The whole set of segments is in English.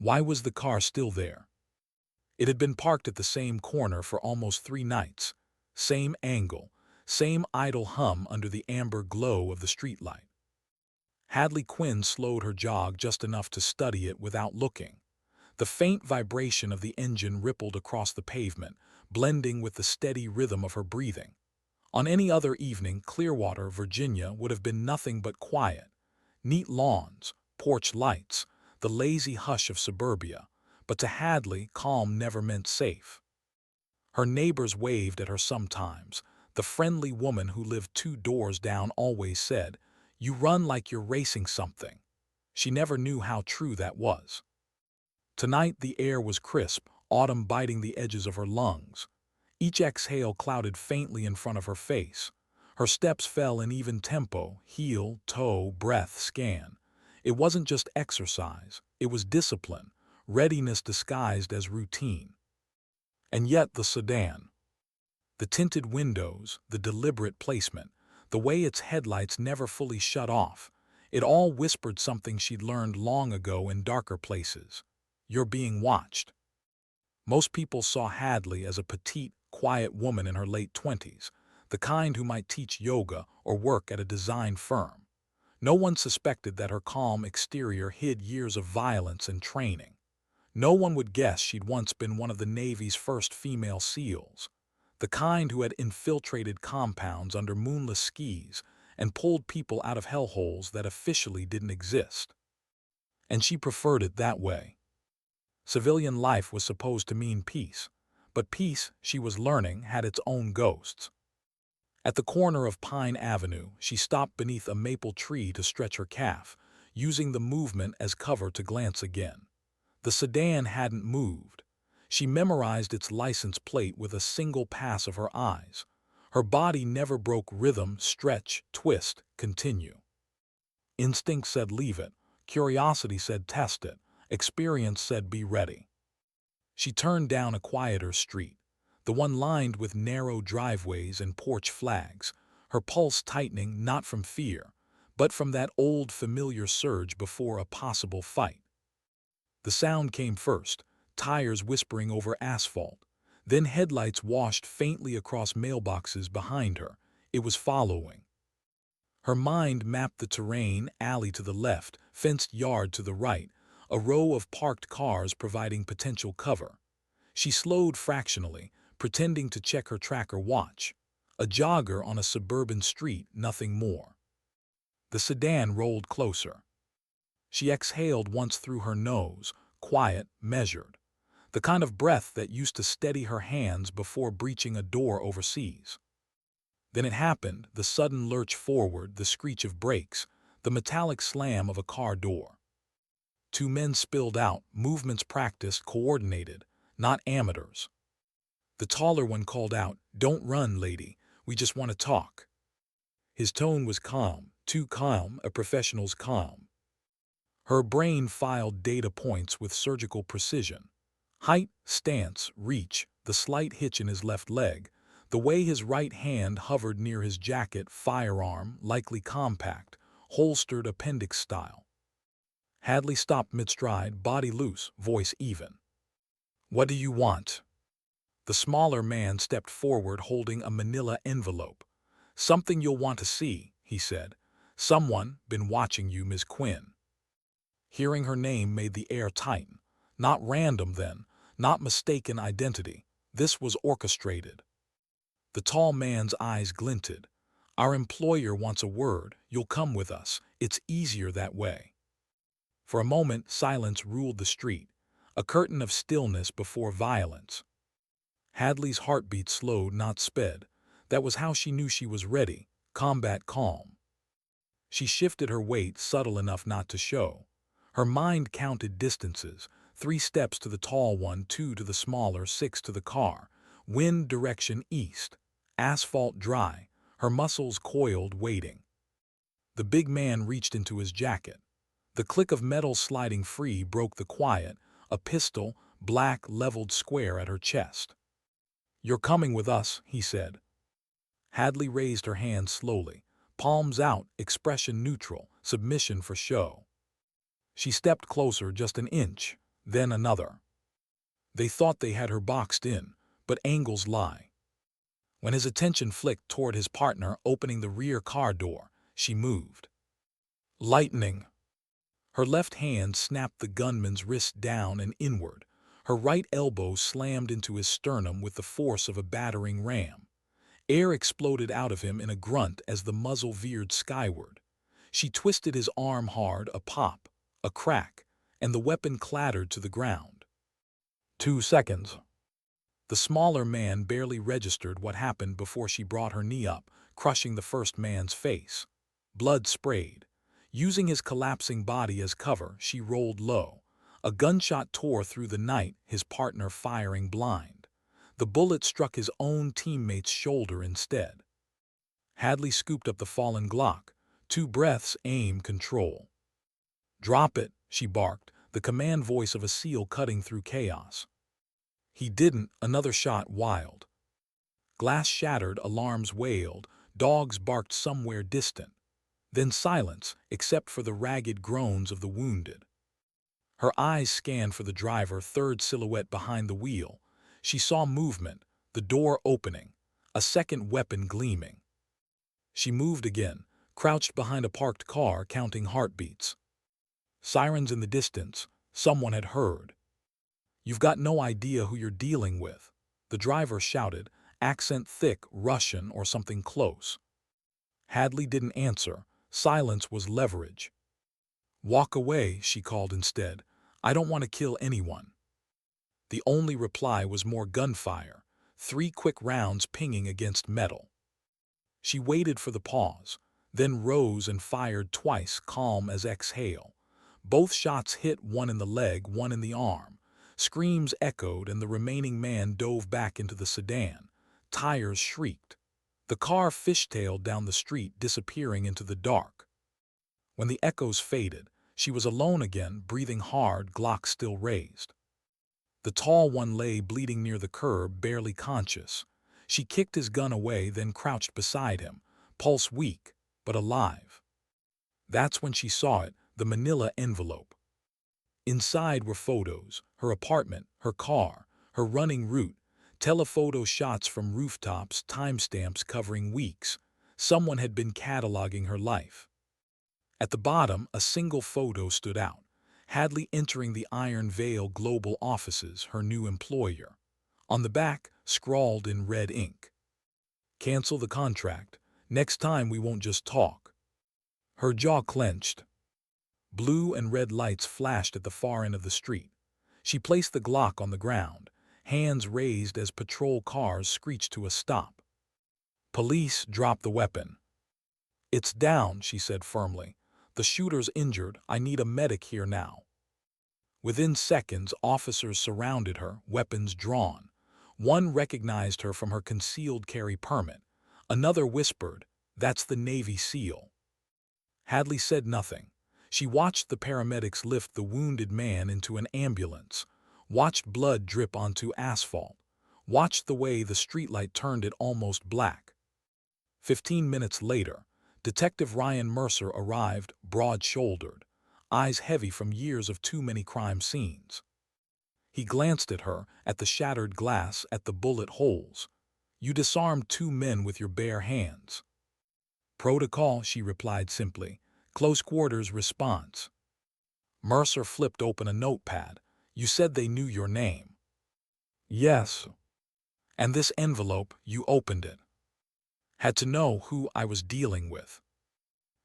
Why was the car still there? It had been parked at the same corner for almost 3 nights. Same angle, same idle hum under the amber glow of the streetlight. Hadley Quinn slowed her jog just enough to study it without looking. The faint vibration of the engine rippled across the pavement, blending with the steady rhythm of her breathing. On any other evening, Clearwater, Virginia, would have been nothing but quiet. Neat lawns, porch lights, the lazy hush of suburbia. But to Hadley, calm never meant safe. Her neighbors waved at her sometimes. The friendly woman who lived 2 doors down always said, "You run like you're racing something." She never knew how true that was. Tonight the air was crisp, autumn biting the edges of her lungs. Each exhale clouded faintly in front of her face. Her steps fell in even tempo, heel, toe, breath, scan. It wasn't just exercise, it was discipline, readiness disguised as routine. And yet the sedan. The tinted windows, the deliberate placement, the way its headlights never fully shut off, it all whispered something she'd learned long ago in darker places. You're being watched. Most people saw Hadley as a petite, quiet woman in her late 20s, the kind who might teach yoga or work at a design firm. No one suspected that her calm exterior hid years of violence and training. No one would guess she'd once been one of the Navy's first female SEALs, the kind who had infiltrated compounds under moonless skies and pulled people out of hellholes that officially didn't exist. And she preferred it that way. Civilian life was supposed to mean peace, but peace, she was learning, had its own ghosts. At the corner of Pine Avenue, she stopped beneath a maple tree to stretch her calf, using the movement as cover to glance again. The sedan hadn't moved. She memorized its license plate with a single pass of her eyes. Her body never broke rhythm, stretch, twist, continue. Instinct said leave it. Curiosity said test it. Experience said be ready. She turned down a quieter street, the one lined with narrow driveways and porch flags, her pulse tightening not from fear, but from that old familiar surge before a possible fight. The sound came first, tires whispering over asphalt. Then headlights washed faintly across mailboxes behind her. It was following. Her mind mapped the terrain, alley to the left, fenced yard to the right, a row of parked cars providing potential cover. She slowed fractionally, pretending to check her tracker watch. A jogger on a suburban street, nothing more. The sedan rolled closer. She exhaled once through her nose, quiet, measured. The kind of breath that used to steady her hands before breaching a door overseas. Then it happened, the sudden lurch forward, the screech of brakes, the metallic slam of a car door. 2 men spilled out, movements practiced, coordinated, not amateurs. The taller one called out, "Don't run, lady, we just want to talk." His tone was calm, too calm, a professional's calm. Her brain filed data points with surgical precision. Height, stance, reach, the slight hitch in his left leg, the way his right hand hovered near his jacket, firearm, likely compact, holstered appendix style. Hadley stopped mid-stride, body loose, voice even. "What do you want?" The smaller man stepped forward holding a manila envelope. "Something you'll want to see," he said. "Someone been watching you, Miss Quinn." Hearing her name made the air tighten. Not random then, not mistaken identity. This was orchestrated. The tall man's eyes glinted. "Our employer wants a word. You'll come with us. It's easier that way." For a moment, silence ruled the street, a curtain of stillness before violence. Hadley's heartbeat slowed, not sped. That was how she knew she was ready, combat calm. She shifted her weight subtle enough not to show. Her mind counted distances, 3 steps to the tall one, 2 to the smaller, 6 to the car. Wind direction east. Asphalt dry, her muscles coiled, waiting. The big man reached into his jacket. The click of metal sliding free broke the quiet, a pistol, black, leveled square at her chest. "You're coming with us," he said. Hadley raised her hand slowly, palms out, expression neutral, submission for show. She stepped closer just an inch. then another. They thought they had her boxed in, but angles lie. When his attention flicked toward his partner opening the rear car door, she moved. Lightning. Her left hand snapped the gunman's wrist down and inward. Her right elbow slammed into his sternum with the force of a battering ram. Air exploded out of him in a grunt as the muzzle veered skyward. She twisted his arm hard, a pop, a crack, and the weapon clattered to the ground. 2 seconds. The smaller man barely registered what happened before she brought her knee up, crushing the first man's face. Blood sprayed. Using his collapsing body as cover, she rolled low. A gunshot tore through the night, his partner firing blind. The bullet struck his own teammate's shoulder instead. Hadley scooped up the fallen Glock. 2 breaths, aim, control. Drop it, she barked, the command voice of a SEAL cutting through chaos. He didn't, another shot wild. Glass shattered, alarms wailed, dogs barked somewhere distant. Then silence, except for the ragged groans of the wounded. Her eyes scanned for the driver, third silhouette behind the wheel. She saw movement, the door opening, a second weapon gleaming. She moved again, crouched behind a parked car, counting heartbeats. Sirens in the distance, someone had heard. "You've got no idea who you're dealing with," the driver shouted, accent thick, Russian or something close. Hadley didn't answer. Silence was leverage. "Walk away," she called instead. "I don't want to kill anyone." The only reply was more gunfire, 3 quick rounds pinging against metal. She waited for the pause, then rose and fired twice, calm as exhale. Both shots hit, one in the leg, one in the arm. Screams echoed and the remaining man dove back into the sedan. Tires shrieked. The car fishtailed down the street, disappearing into the dark. When the echoes faded, she was alone again, breathing hard, Glock still raised. The tall one lay bleeding near the curb, barely conscious. She kicked his gun away, then crouched beside him, pulse weak, but alive. That's when she saw it, the manila envelope. Inside were photos, her apartment, her car, her running route, telephoto shots from rooftops, timestamps covering weeks. Someone had been cataloging her life. At the bottom, a single photo stood out. Hadley entering the Iron Veil Global offices, her new employer. On the back, scrawled in red ink, "Cancel the contract. Next time we won't just talk." Her jaw clenched. Blue and red lights flashed at the far end of the street. She placed the Glock on the ground, hands raised as patrol cars screeched to a stop. Police dropped the weapon. "It's down," she said firmly. "The shooter's injured. I need a medic here now." Within seconds, officers surrounded her, weapons drawn. One recognized her from her concealed carry permit. Another whispered, "That's the Navy SEAL." Hadley said nothing. She watched the paramedics lift the wounded man into an ambulance, watched blood drip onto asphalt, watched the way the streetlight turned it almost black. 15 minutes later, Detective Ryan Mercer arrived, broad-shouldered, eyes heavy from years of too many crime scenes. He glanced at her, at the shattered glass, at the bullet holes. "You disarmed 2 men with your bare hands." "Protocol," she replied simply. "Close quarters response." Mercer flipped open a notepad. "You said they knew your name." "Yes." "And this envelope, you opened it." "Had to know who I was dealing with."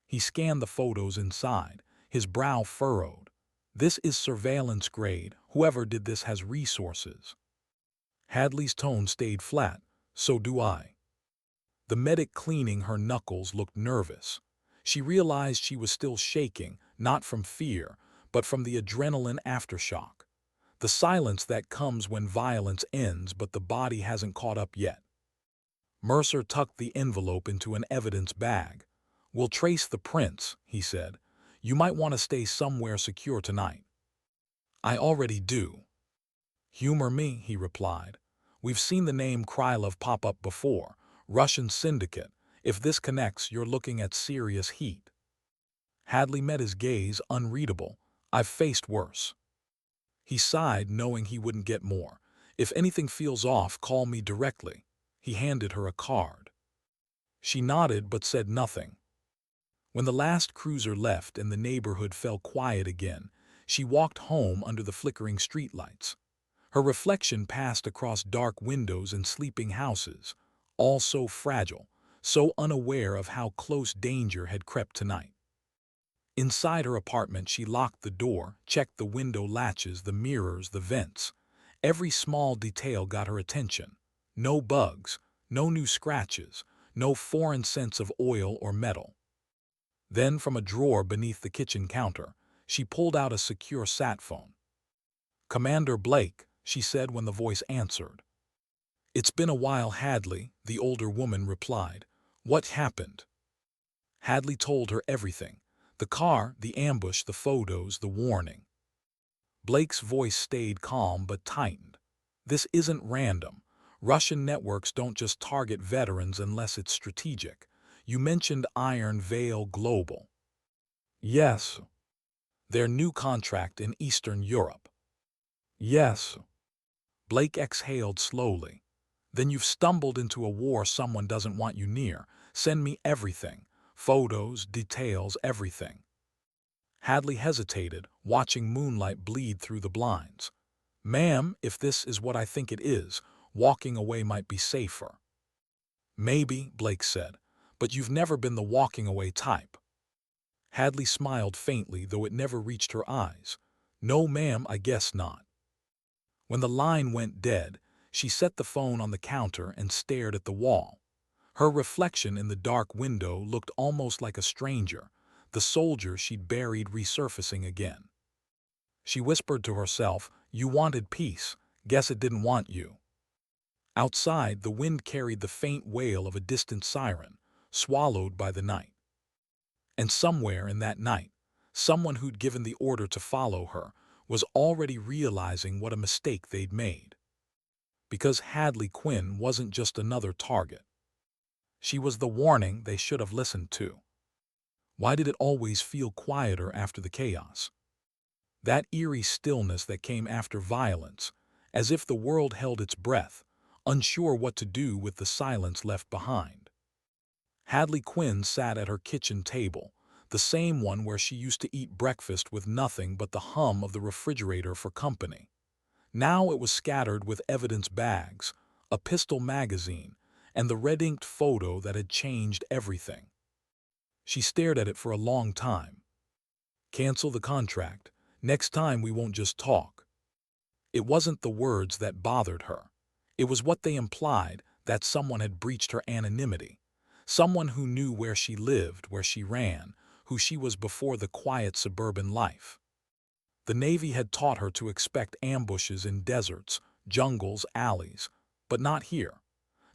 He scanned the photos inside, his brow furrowed. "This is surveillance grade. Whoever did this has resources." Hadley's tone stayed flat. "So do I." The medic cleaning her knuckles looked nervous. She realized she was still shaking, not from fear, but from the adrenaline aftershock. The silence that comes when violence ends but the body hasn't caught up yet. Mercer tucked the envelope into an evidence bag. "We'll trace the prints," he said. "You might want to stay somewhere secure tonight." "I already do." "Humor me," he replied. "We've seen the name Krylov pop up before. Russian syndicate. If this connects, you're looking at serious heat." Hadley met his gaze, unreadable. "I've faced worse." He sighed, knowing he wouldn't get more. "If anything feels off, call me directly." He handed her a card. She nodded but said nothing. When the last cruiser left and the neighborhood fell quiet again, she walked home under the flickering streetlights. Her reflection passed across dark windows and sleeping houses, all so fragile, so unaware of how close danger had crept tonight. Inside her apartment, she locked the door, checked the window latches, the mirrors, the vents. Every small detail got her attention. No bugs, no new scratches, no foreign scents of oil or metal. Then, from a drawer beneath the kitchen counter, she pulled out a secure sat phone. "Commander Blake," she said when the voice answered. "It's been a while, Hadley," the older woman replied. "What happened?" Hadley told her everything. The car, the ambush, the photos, the warning. Blake's voice stayed calm but tightened. "This isn't random. Russian networks don't just target veterans unless it's strategic. You mentioned Iron Veil Global." "Yes." "Their new contract in Eastern Europe." "Yes." Blake exhaled slowly. "Then you've stumbled into a war someone doesn't want you near. Send me everything. Photos, details, everything." Hadley hesitated, watching moonlight bleed through the blinds. "Ma'am, if this is what I think it is, walking away might be safer." "Maybe," Blake said, "but you've never been the walking away type." Hadley smiled faintly, though it never reached her eyes. "No, ma'am, I guess not." When the line went dead, she set the phone on the counter and stared at the wall. Her reflection in the dark window looked almost like a stranger, the soldier she'd buried resurfacing again. She whispered to herself, "You wanted peace. Guess it didn't want you." Outside, the wind carried the faint wail of a distant siren, swallowed by the night. And somewhere in that night, someone who'd given the order to follow her was already realizing what a mistake they'd made. Because Hadley Quinn wasn't just another target. She was the warning they should have listened to. Why did it always feel quieter after the chaos? That eerie stillness that came after violence, as if the world held its breath, unsure what to do with the silence left behind. Hadley Quinn sat at her kitchen table, the same one where she used to eat breakfast with nothing but the hum of the refrigerator for company. Now it was scattered with evidence bags, a pistol magazine, and the red-inked photo that had changed everything. She stared at it for a long time. "Cancel the contract. Next time we won't just talk." It wasn't the words that bothered her. It was what they implied, that someone had breached her anonymity. Someone who knew where she lived, where she ran, who she was before the quiet suburban life. The Navy had taught her to expect ambushes in deserts, jungles, alleys, but not here.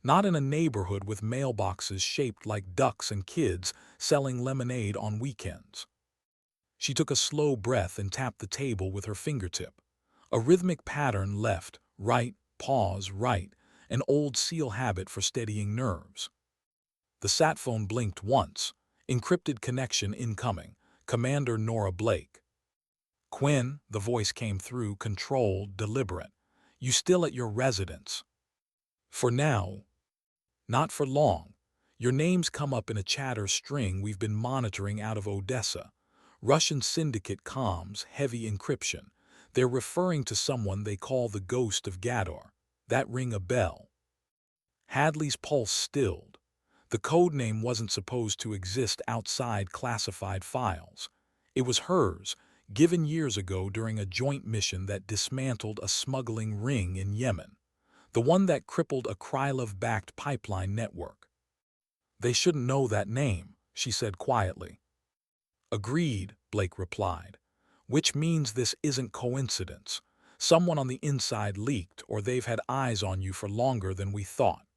Not in a neighborhood with mailboxes shaped like ducks and kids selling lemonade on weekends. She took a slow breath and tapped the table with her fingertip. A rhythmic pattern: left, right, pause, right, an old SEAL habit for steadying nerves. The sat phone blinked once. Encrypted connection incoming. Commander Nora Blake. "Quinn," the voice came through, controlled, deliberate. "You still at your residence?" "For now." "Not for long. Your name's come up in a chatter string we've been monitoring out of Odessa. Russian syndicate comms, heavy encryption. They're referring to someone they call the Ghost of Gador. That ring a bell?" Hadley's pulse stilled. The code name wasn't supposed to exist outside classified files. It was hers, given years ago during a joint mission that dismantled a smuggling ring in Yemen. The one that crippled a Krylov-backed pipeline network. "They shouldn't know that name," she said quietly. "Agreed," Blake replied. "Which means this isn't coincidence. Someone on the inside leaked, or they've had eyes on you for longer than we thought."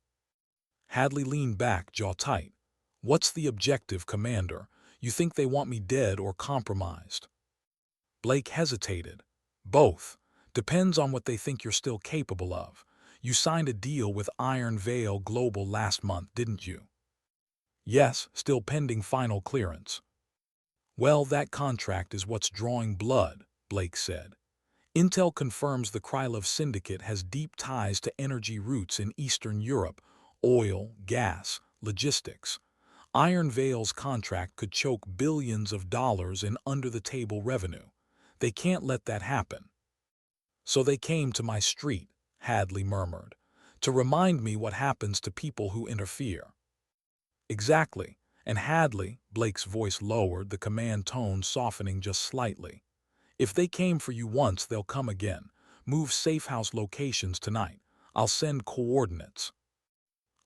Hadley leaned back, jaw tight. "What's the objective, Commander? You think they want me dead or compromised?" Blake hesitated. "Both. Depends on what they think you're still capable of. You signed a deal with Iron Veil Global last month, didn't you?" "Yes, still pending final clearance." "Well, that contract is what's drawing blood," Blake said. Intel confirms the Krylov syndicate has deep ties to energy routes in Eastern Europe, oil, gas, logistics. Iron Veil's contract could choke billions of dollars in under-the-table revenue. They can't let that happen. So they came to my street, Hadley murmured, to remind me what happens to people who interfere. Exactly, and Hadley, Blake's voice lowered, the command tone softening just slightly. If they came for you once, they'll come again. Move safe house locations tonight. I'll send coordinates.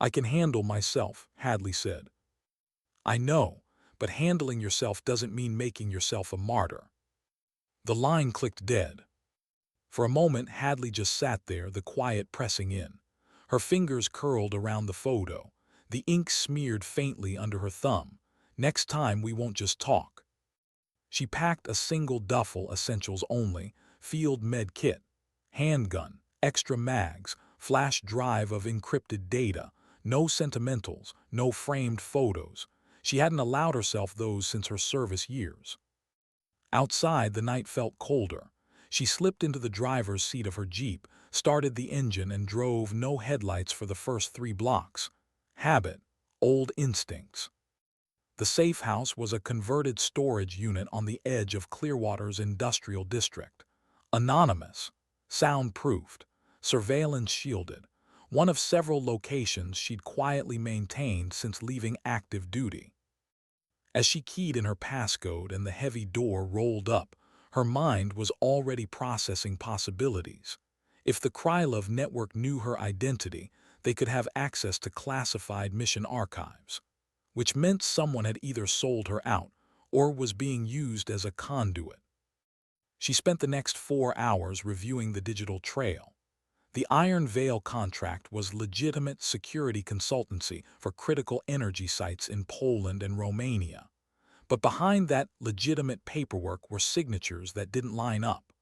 I can handle myself, Hadley said. I know, but handling yourself doesn't mean making yourself a martyr. The line clicked dead. For a moment, Hadley just sat there, the quiet pressing in. Her fingers curled around the photo. The ink smeared faintly under her thumb. Next time, we won't just talk. She packed a single duffel, essentials only, field med kit, handgun, extra mags, flash drive of encrypted data, no sentimentals, no framed photos. She hadn't allowed herself those since her service years. Outside, the night felt colder. She slipped into the driver's seat of her Jeep, started the engine, and drove no headlights for the first 3 blocks. Habit, old instincts. The safe house was a converted storage unit on the edge of Clearwater's industrial district. Anonymous, soundproofed, surveillance shielded, one of several locations she'd quietly maintained since leaving active duty. As she keyed in her passcode and the heavy door rolled up, her mind was already processing possibilities. If the Krylov network knew her identity, they could have access to classified mission archives, which meant someone had either sold her out or was being used as a conduit. She spent the next 4 hours reviewing the digital trail. The Iron Veil contract was legitimate security consultancy for critical energy sites in Poland and Romania. But behind that legitimate paperwork were signatures that didn't line up.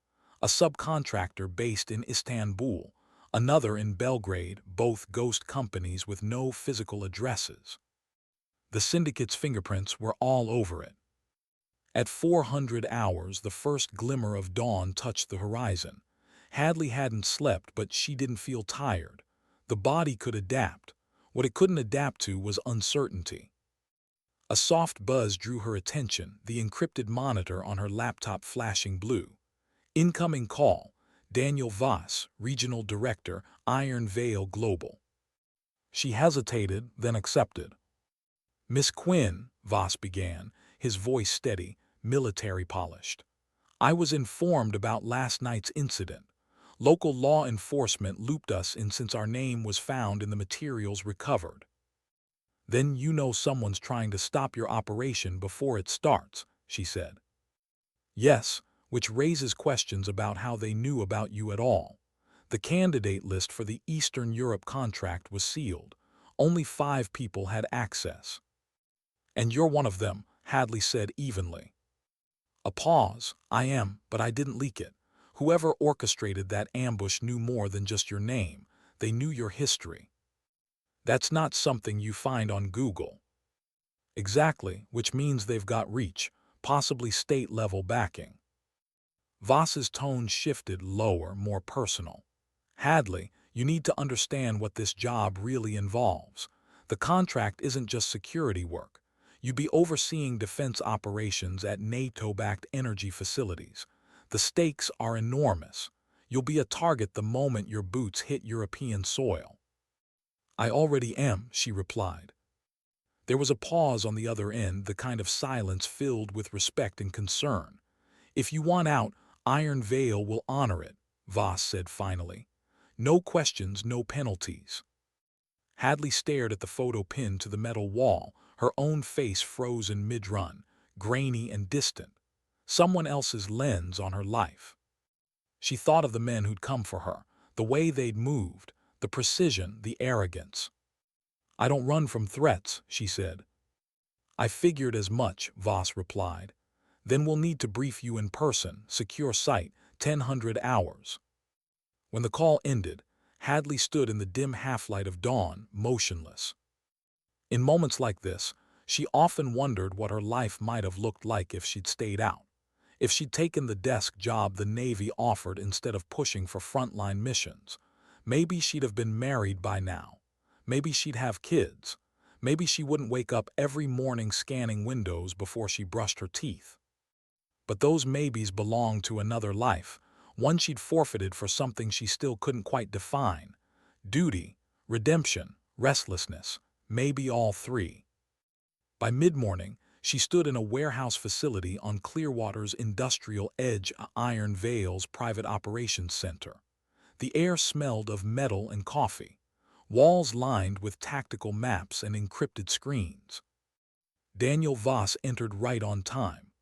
A subcontractor based in Istanbul, another in Belgrade, both ghost companies with no physical addresses. The syndicate's fingerprints were all over it. At 400 hours, the first glimmer of dawn touched the horizon. Hadley hadn't slept, but she didn't feel tired. The body could adapt. What it couldn't adapt to was uncertainty. A soft buzz drew her attention, the encrypted monitor on her laptop flashing blue. Incoming call, Daniel Voss, Regional Director, Iron Veil Global. She hesitated, then accepted. Miss Quinn, Voss began, his voice steady, military polished. I was informed about last night's incident. Local law enforcement looped us in since our name was found in the materials recovered. Then you know someone's trying to stop your operation before it starts, she said. Yes, which raises questions about how they knew about you at all. The candidate list for the Eastern Europe contract was sealed. Only 5 people had access. And you're one of them, Hadley said evenly. A pause. I am, but I didn't leak it. Whoever orchestrated that ambush knew more than just your name. They knew your history. That's not something you find on Google. Exactly, which means they've got reach, possibly state-level backing. Voss's tone shifted lower, more personal. Hadley, you need to understand what this job really involves. The contract isn't just security work. You'd be overseeing defense operations at NATO-backed energy facilities. The stakes are enormous. You'll be a target the moment your boots hit European soil. I already am, she replied. There was a pause on the other end, the kind of silence filled with respect and concern. If you want out, Iron Veil will honor it, Voss said finally. No questions, no penalties. Hadley stared at the photo pinned to the metal wall, her own face frozen mid-run, grainy and distant. Someone else's lens on her life. She thought of the men who'd come for her, the way they'd moved, the precision, the arrogance. I don't run from threats, she said. I figured as much, Voss replied. Then we'll need to brief you in person, secure site, 1000 hours. When the call ended, Hadley stood in the dim half-light of dawn, motionless. In moments like this, she often wondered what her life might have looked like if she'd stayed out. If she'd taken the desk job the Navy offered instead of pushing for frontline missions, maybe she'd have been married by now. Maybe she'd have kids. Maybe she wouldn't wake up every morning scanning windows before she brushed her teeth. But those maybes belonged to another life, one she'd forfeited for something she still couldn't quite define. Duty, redemption, restlessness, maybe all three. By mid-morning, she stood in a warehouse facility on Clearwater's industrial edge, Iron Vale's private operations center. The air smelled of metal and coffee, walls lined with tactical maps and encrypted screens. Daniel Voss entered right on time.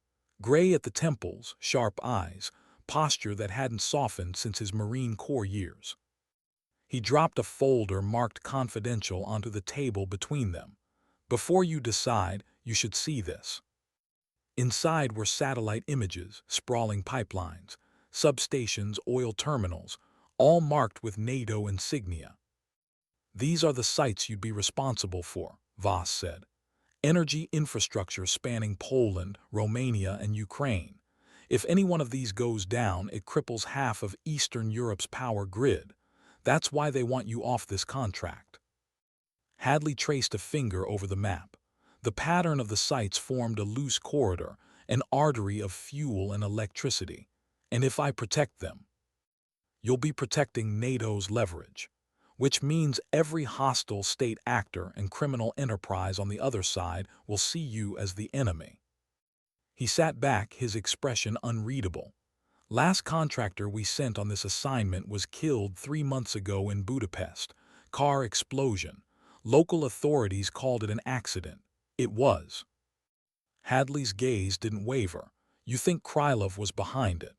Gray at the temples, sharp eyes, posture that hadn't softened since his Marine Corps years. He dropped a folder marked confidential onto the table between them. Before you decide, you should see this. Inside were satellite images, sprawling pipelines, substations, oil terminals, all marked with NATO insignia. These are the sites you'd be responsible for, Voss said. Energy infrastructure spanning Poland, Romania, and Ukraine. If any one of these goes down, it cripples half of Eastern Europe's power grid. That's why they want you off this contract. Hadley traced a finger over the map. The pattern of the sites formed a loose corridor, an artery of fuel and electricity. And if I protect them, you'll be protecting NATO's leverage, which means every hostile state actor and criminal enterprise on the other side will see you as the enemy. He sat back, his expression unreadable. Last contractor we sent on this assignment was killed 3 months ago in Budapest. Car explosion. Local authorities called it an accident. It was. Hadley's gaze didn't waver. You think Krylov was behind it?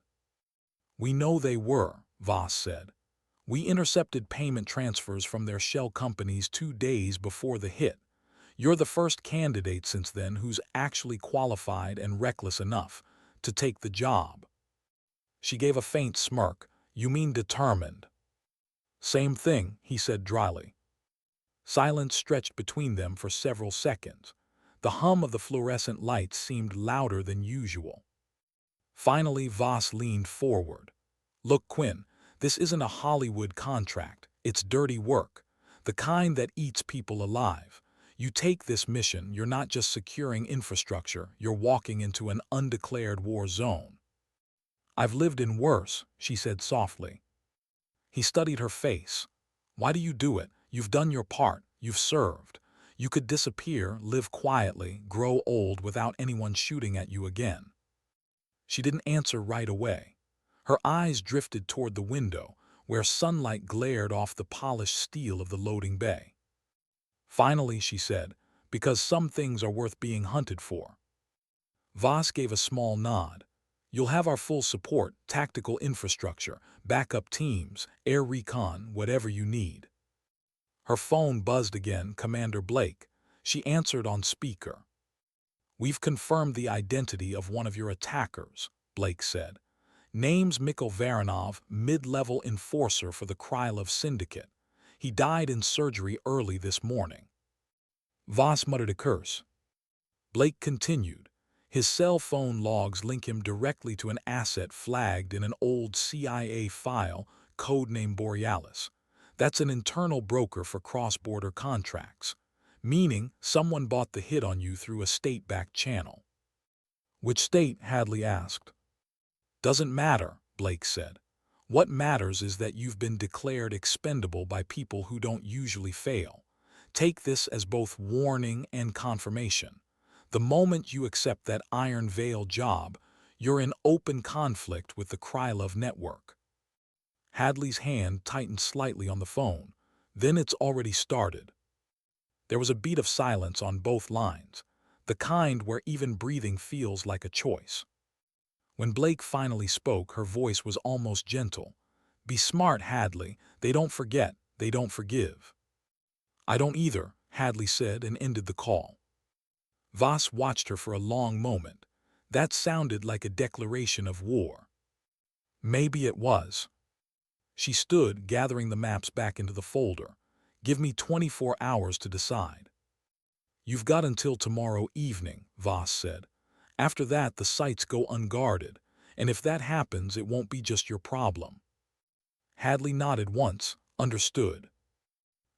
We know they were, Voss said. We intercepted payment transfers from their shell companies 2 days before the hit. You're the first candidate since then who's actually qualified and reckless enough to take the job. She gave a faint smirk. You mean determined? Same thing, he said dryly. Silence stretched between them for several seconds. The hum of the fluorescent lights seemed louder than usual. Finally, Voss leaned forward. Look, Quinn, this isn't a Hollywood contract. It's dirty work, the kind that eats people alive. You take this mission, you're not just securing infrastructure, you're walking into an undeclared war zone. I've lived in worse, she said softly. He studied her face. Why do you do it? You've done your part. You've served. You could disappear, live quietly, grow old without anyone shooting at you again. She didn't answer right away. Her eyes drifted toward the window, where sunlight glared off the polished steel of the loading bay. Finally, she said, because some things are worth being hunted for. Voss gave a small nod. You'll have our full support, tactical infrastructure, backup teams, air recon, whatever you need. Her phone buzzed again, Commander Blake. She answered on speaker. We've confirmed the identity of one of your attackers, Blake said. Name's Mikhail Varanov, mid-level enforcer for the Krylov syndicate. He died in surgery early this morning. Voss muttered a curse. Blake continued. His cell phone logs link him directly to an asset flagged in an old CIA file, codename Borealis. That's an internal broker for cross-border contracts, meaning someone bought the hit on you through a state-backed channel. Which state? Hadley asked. Doesn't matter, Blake said. What matters is that you've been declared expendable by people who don't usually fail. Take this as both warning and confirmation. The moment you accept that Iron Vale job, you're in open conflict with the Krylov network. Hadley's hand tightened slightly on the phone. Then it's already started. There was a beat of silence on both lines, the kind where even breathing feels like a choice. When Blake finally spoke, her voice was almost gentle. Be smart, Hadley. They don't forget. They don't forgive. I don't either, Hadley said and ended the call. Voss watched her for a long moment. That sounded like a declaration of war. Maybe it was. She stood, gathering the maps back into the folder. Give me 24 hours to decide. You've got until tomorrow evening, Voss said. After that, the sites go unguarded. And if that happens, it won't be just your problem. Hadley nodded once, understood.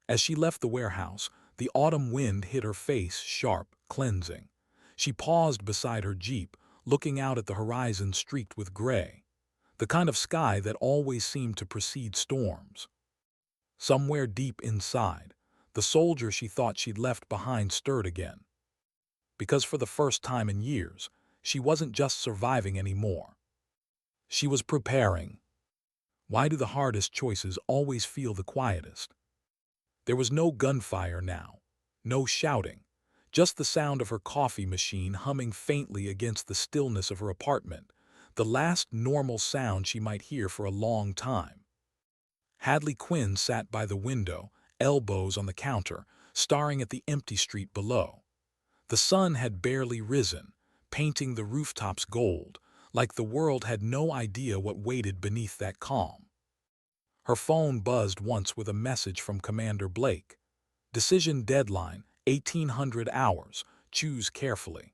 As she left the warehouse, the autumn wind hit her face sharp, cleansing. She paused beside her jeep, looking out at the horizon streaked with gray, the kind of sky that always seemed to precede storms. Somewhere deep inside, the soldier she thought she'd left behind stirred again. Because for the first time in years, she wasn't just surviving anymore. She was preparing. Why do the hardest choices always feel the quietest? There was no gunfire now, no shouting, just the sound of her coffee machine humming faintly against the stillness of her apartment, the last normal sound she might hear for a long time. Hadley Quinn sat by the window, elbows on the counter, staring at the empty street below. The sun had barely risen, painting the rooftops gold, like the world had no idea what waited beneath that calm. Her phone buzzed once with a message from Commander Blake. Decision deadline, 1800 hours. Choose carefully.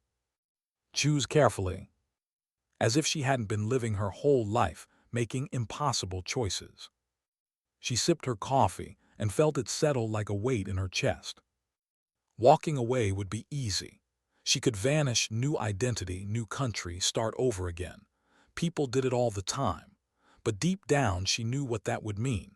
Choose carefully. As if she hadn't been living her whole life making impossible choices. She sipped her coffee and felt it settle like a weight in her chest. Walking away would be easy. She could vanish, new identity, new country, start over again. People did it all the time. But deep down she knew what that would mean.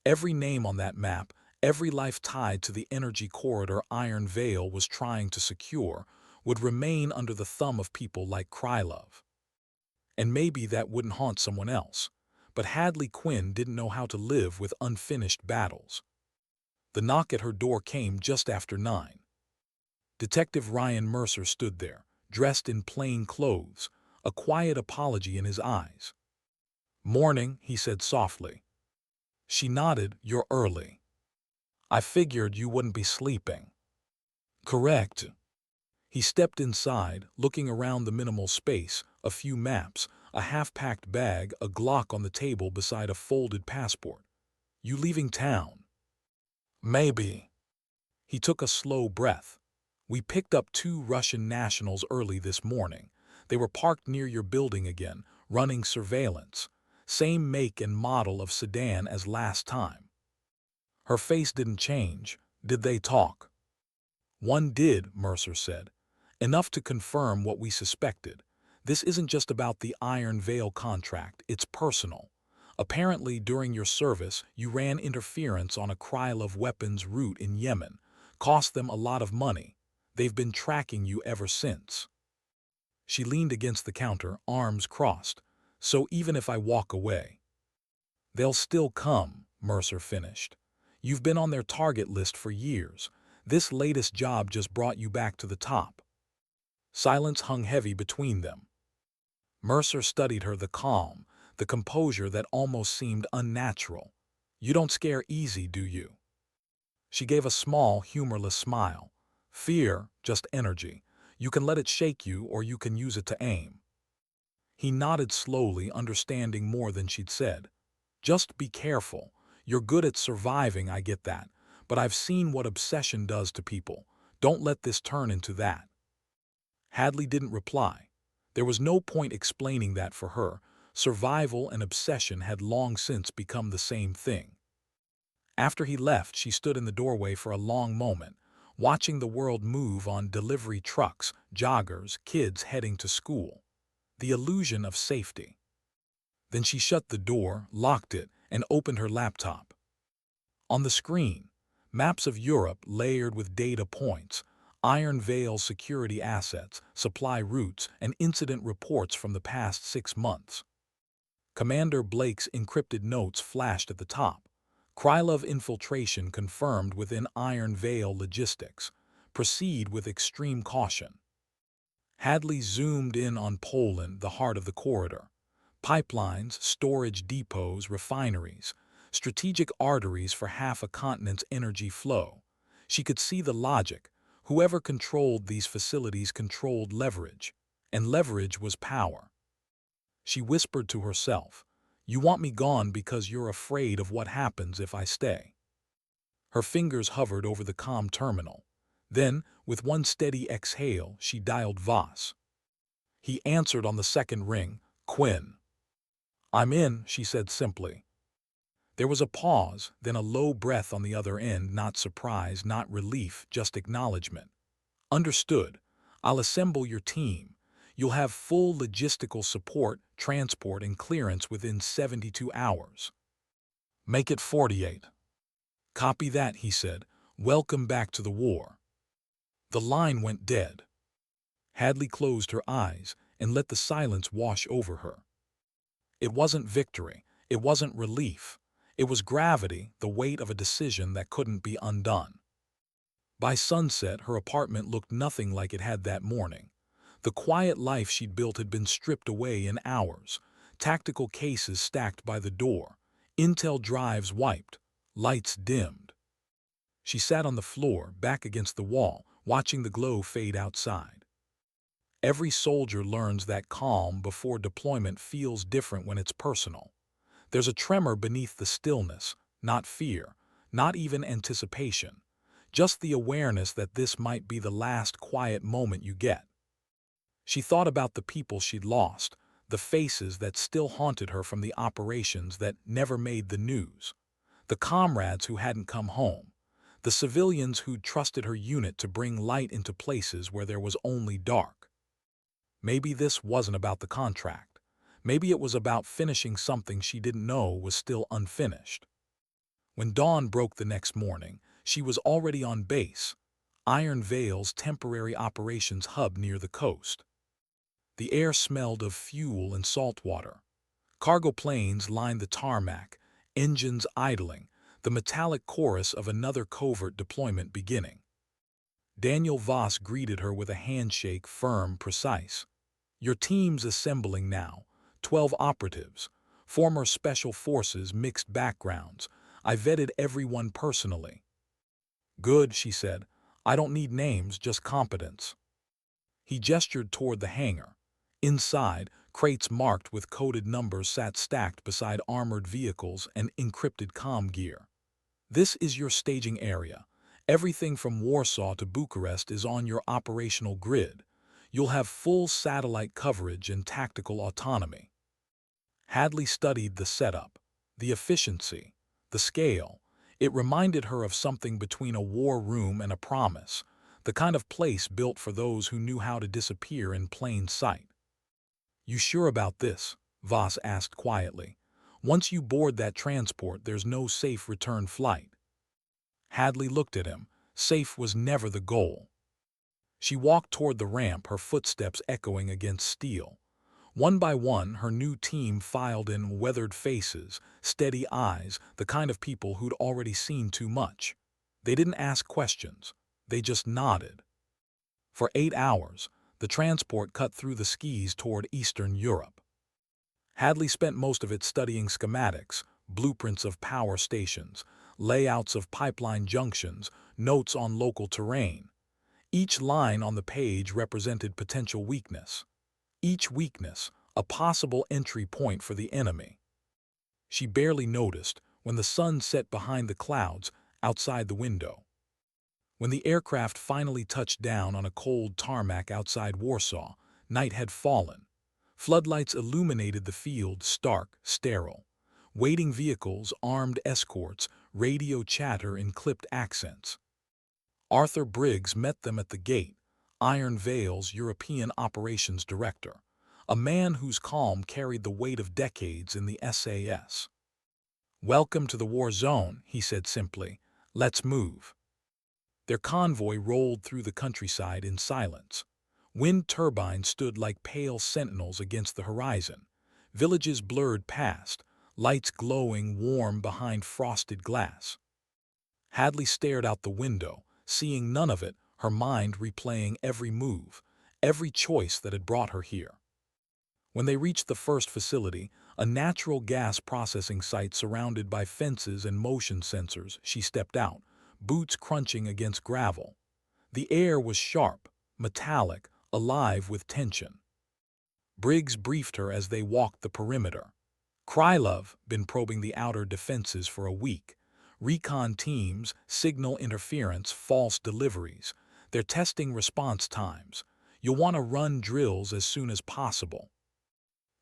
Every name on that map, every life tied to the energy corridor Iron Veil was trying to secure, would remain under the thumb of people like Krylov. And maybe that wouldn't haunt someone else. But Hadley Quinn didn't know how to live with unfinished battles. The knock at her door came just after 9. Detective Ryan Mercer stood there, dressed in plain clothes, a quiet apology in his eyes. "Morning," he said softly. She nodded. "You're early. I figured you wouldn't be sleeping." "Correct." He stepped inside, looking around the minimal space, a few maps, a half-packed bag, a Glock on the table beside a folded passport. "You leaving town?" "Maybe." He took a slow breath. "We picked up 2 Russian nationals early this morning. They were parked near your building again, running surveillance. Same make and model of sedan as last time." Her face didn't change. "Did they talk?" "One did," Mercer said. "Enough to confirm what we suspected. This isn't just about the Iron Veil contract, it's personal. Apparently, during your service, you ran interference on a Krylov weapons route in Yemen. Cost them a lot of money. They've been tracking you ever since." She leaned against the counter, arms crossed. "So even if I walk away?" "They'll still come," Mercer finished. "You've been on their target list for years. This latest job just brought you back to the top." Silence hung heavy between them. Mercer studied her, the calm, the composure that almost seemed unnatural. "You don't scare easy, do you?" She gave a small, humorless smile. "Fear, just energy. You can let it shake you or you can use it to aim." He nodded slowly, understanding more than she'd said. "Just be careful. You're good at surviving, I get that. But I've seen what obsession does to people. Don't let this turn into that." Hadley didn't reply. There was no point explaining that for her. Survival and obsession had long since become the same thing. After he left, she stood in the doorway for a long moment, watching the world move on delivery trucks, joggers, kids heading to school. The illusion of safety. Then she shut the door, locked it, and opened her laptop. On the screen, maps of Europe layered with data points, Iron Veil security assets, supply routes, and incident reports from the past 6 months. Commander Blake's encrypted notes flashed at the top. Krylov infiltration confirmed within Iron Veil logistics. Proceed with extreme caution. Hadley zoomed in on Poland, the heart of the corridor. Pipelines, storage depots, refineries, strategic arteries for half a continent's energy flow. She could see the logic. Whoever controlled these facilities controlled leverage, and leverage was power. She whispered to herself, "You want me gone because you're afraid of what happens if I stay." Her fingers hovered over the comm terminal. Then, with one steady exhale, she dialed Voss. He answered on the second ring. Quinn. I'm in, she said simply. There was a pause, then a low breath on the other end, not surprise, not relief, just acknowledgement. Understood. I'll assemble your team. You'll have full logistical support, transport, and clearance within 72 hours. Make it 48. Copy that, he said. Welcome back to the war. The line went dead. Hadley closed her eyes and let the silence wash over her. It wasn't victory. It wasn't relief. It was gravity, the weight of a decision that couldn't be undone. By sunset, her apartment looked nothing like it had that morning. The quiet life she'd built had been stripped away in hours, tactical cases stacked by the door, intel drives wiped, lights dimmed. She sat on the floor, back against the wall, watching the glow fade outside. Every soldier learns that calm before deployment feels different when it's personal. There's a tremor beneath the stillness, not fear, not even anticipation, just the awareness that this might be the last quiet moment you get. She thought about the people she'd lost, the faces that still haunted her from the operations that never made the news, the comrades who hadn't come home, the civilians who'd trusted her unit to bring light into places where there was only dark. Maybe this wasn't about the contract. Maybe it was about finishing something she didn't know was still unfinished. When dawn broke the next morning, she was already on base, Iron Vale's temporary operations hub near the coast. The air smelled of fuel and salt water. Cargo planes lined the tarmac, engines idling, the metallic chorus of another covert deployment beginning. Daniel Voss greeted her with a handshake, firm, precise. Your team's assembling now, 12 operatives, former special forces, mixed backgrounds. I vetted everyone personally. Good, she said. I don't need names, just competence. He gestured toward the hangar. Inside, crates marked with coded numbers sat stacked beside armored vehicles and encrypted comm gear. This is your staging area. Everything from Warsaw to Bucharest is on your operational grid. You'll have full satellite coverage and tactical autonomy. Hadley studied the setup, the efficiency, the scale. It reminded her of something between a war room and a promise, the kind of place built for those who knew how to disappear in plain sight. You sure about this? Voss asked quietly. Once you board that transport, there's no safe return flight. Hadley looked at him. Safe was never the goal. She walked toward the ramp, her footsteps echoing against steel. One by one, her new team filed in, weathered faces, steady eyes, the kind of people who'd already seen too much. They didn't ask questions. They just nodded. For 8 hours, the transport cut through the skis toward Eastern Europe. Hadley spent most of it studying schematics, blueprints of power stations, layouts of pipeline junctions, notes on local terrain. Each line on the page represented potential weakness. Each weakness, a possible entry point for the enemy. She barely noticed when the sun set behind the clouds outside the window. When the aircraft finally touched down on a cold tarmac outside Warsaw, night had fallen. Floodlights illuminated the field, stark, sterile. Waiting vehicles, armed escorts, radio chatter in clipped accents. Arthur Briggs met them at the gate, Iron Vale's European Operations Director, a man whose calm carried the weight of decades in the SAS. Welcome to the war zone, he said simply. Let's move. Their convoy rolled through the countryside in silence. Wind turbines stood like pale sentinels against the horizon. Villages blurred past, lights glowing warm behind frosted glass. Hadley stared out the window, seeing none of it, her mind replaying every move, every choice that had brought her here. When they reached the first facility, a natural gas processing site surrounded by fences and motion sensors, she stepped out, boots crunching against gravel. The air was sharp, metallic, alive with tension. Briggs briefed her as they walked the perimeter. Krylov been probing the outer defenses for a week. Recon teams, signal interference, false deliveries. They're testing response times. You'll want to run drills as soon as possible.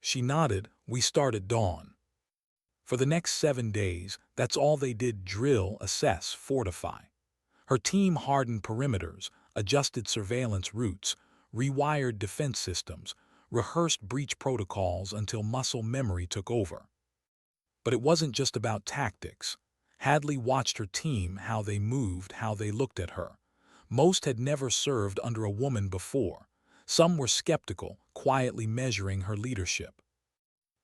She nodded. We start at dawn. For the next 7 days, that's all they did: drill, assess, fortify. Her team hardened perimeters, adjusted surveillance routes, rewired defense systems, rehearsed breach protocols until muscle memory took over. But it wasn't just about tactics. Hadley watched her team, how they moved, how they looked at her. Most had never served under a woman before. Some were skeptical, quietly measuring her leadership.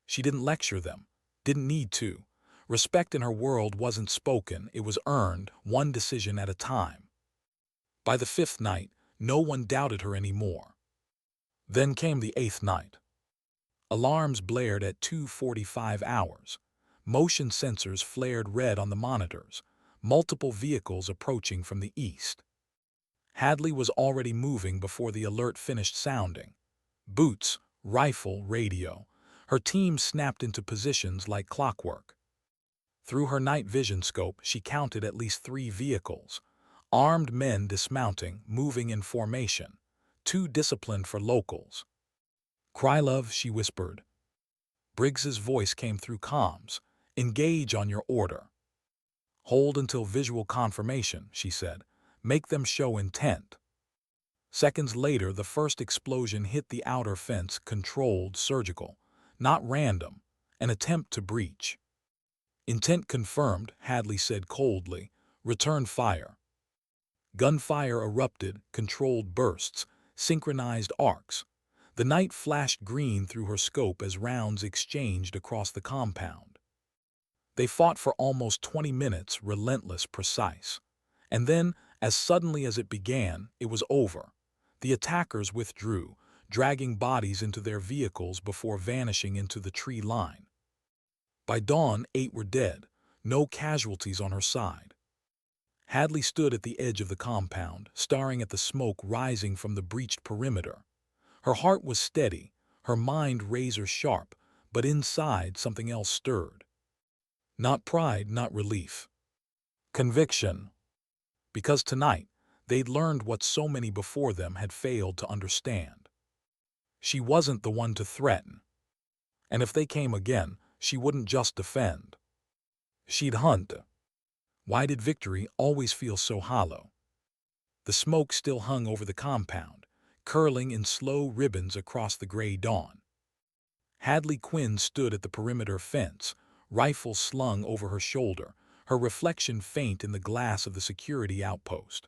She didn't lecture them, didn't need to. Respect in her world wasn't spoken, it was earned, one decision at a time. By the 5th night, no one doubted her anymore. Then came the 8th night. Alarms blared at 2:45 hours. Motion sensors flared red on the monitors, multiple vehicles approaching from the east. Hadley was already moving before the alert finished sounding. Boots, rifle, radio. Her team snapped into positions like clockwork. Through her night vision scope, she counted at least 3 vehicles. Armed men dismounting, moving in formation. Too disciplined for locals. "Krylov," she whispered. Briggs's voice came through comms. "Engage on your order." "Hold until visual confirmation," she said. "Make them show intent." Seconds later, the first explosion hit the outer fence, controlled, surgical. Not random. An attempt to breach. "Intent confirmed," Hadley said coldly. "Return fire." Gunfire erupted, controlled bursts, synchronized arcs. The night flashed green through her scope as rounds exchanged across the compound. They fought for almost 20 minutes, relentless, precise. And then, as suddenly as it began, it was over. The attackers withdrew, dragging bodies into their vehicles before vanishing into the tree line. By dawn, 8 were dead, no casualties on her side. Hadley stood at the edge of the compound, staring at the smoke rising from the breached perimeter. Her heart was steady, her mind razor-sharp, but inside something else stirred. Not pride, not relief. Conviction. Because tonight, they'd learned what so many before them had failed to understand. She wasn't the one to threaten. And if they came again, she wouldn't just defend. She'd hunt. Why did victory always feel so hollow? The smoke still hung over the compound, curling in slow ribbons across the gray dawn. Hadley Quinn stood at the perimeter fence, rifle slung over her shoulder, her reflection faint in the glass of the security outpost.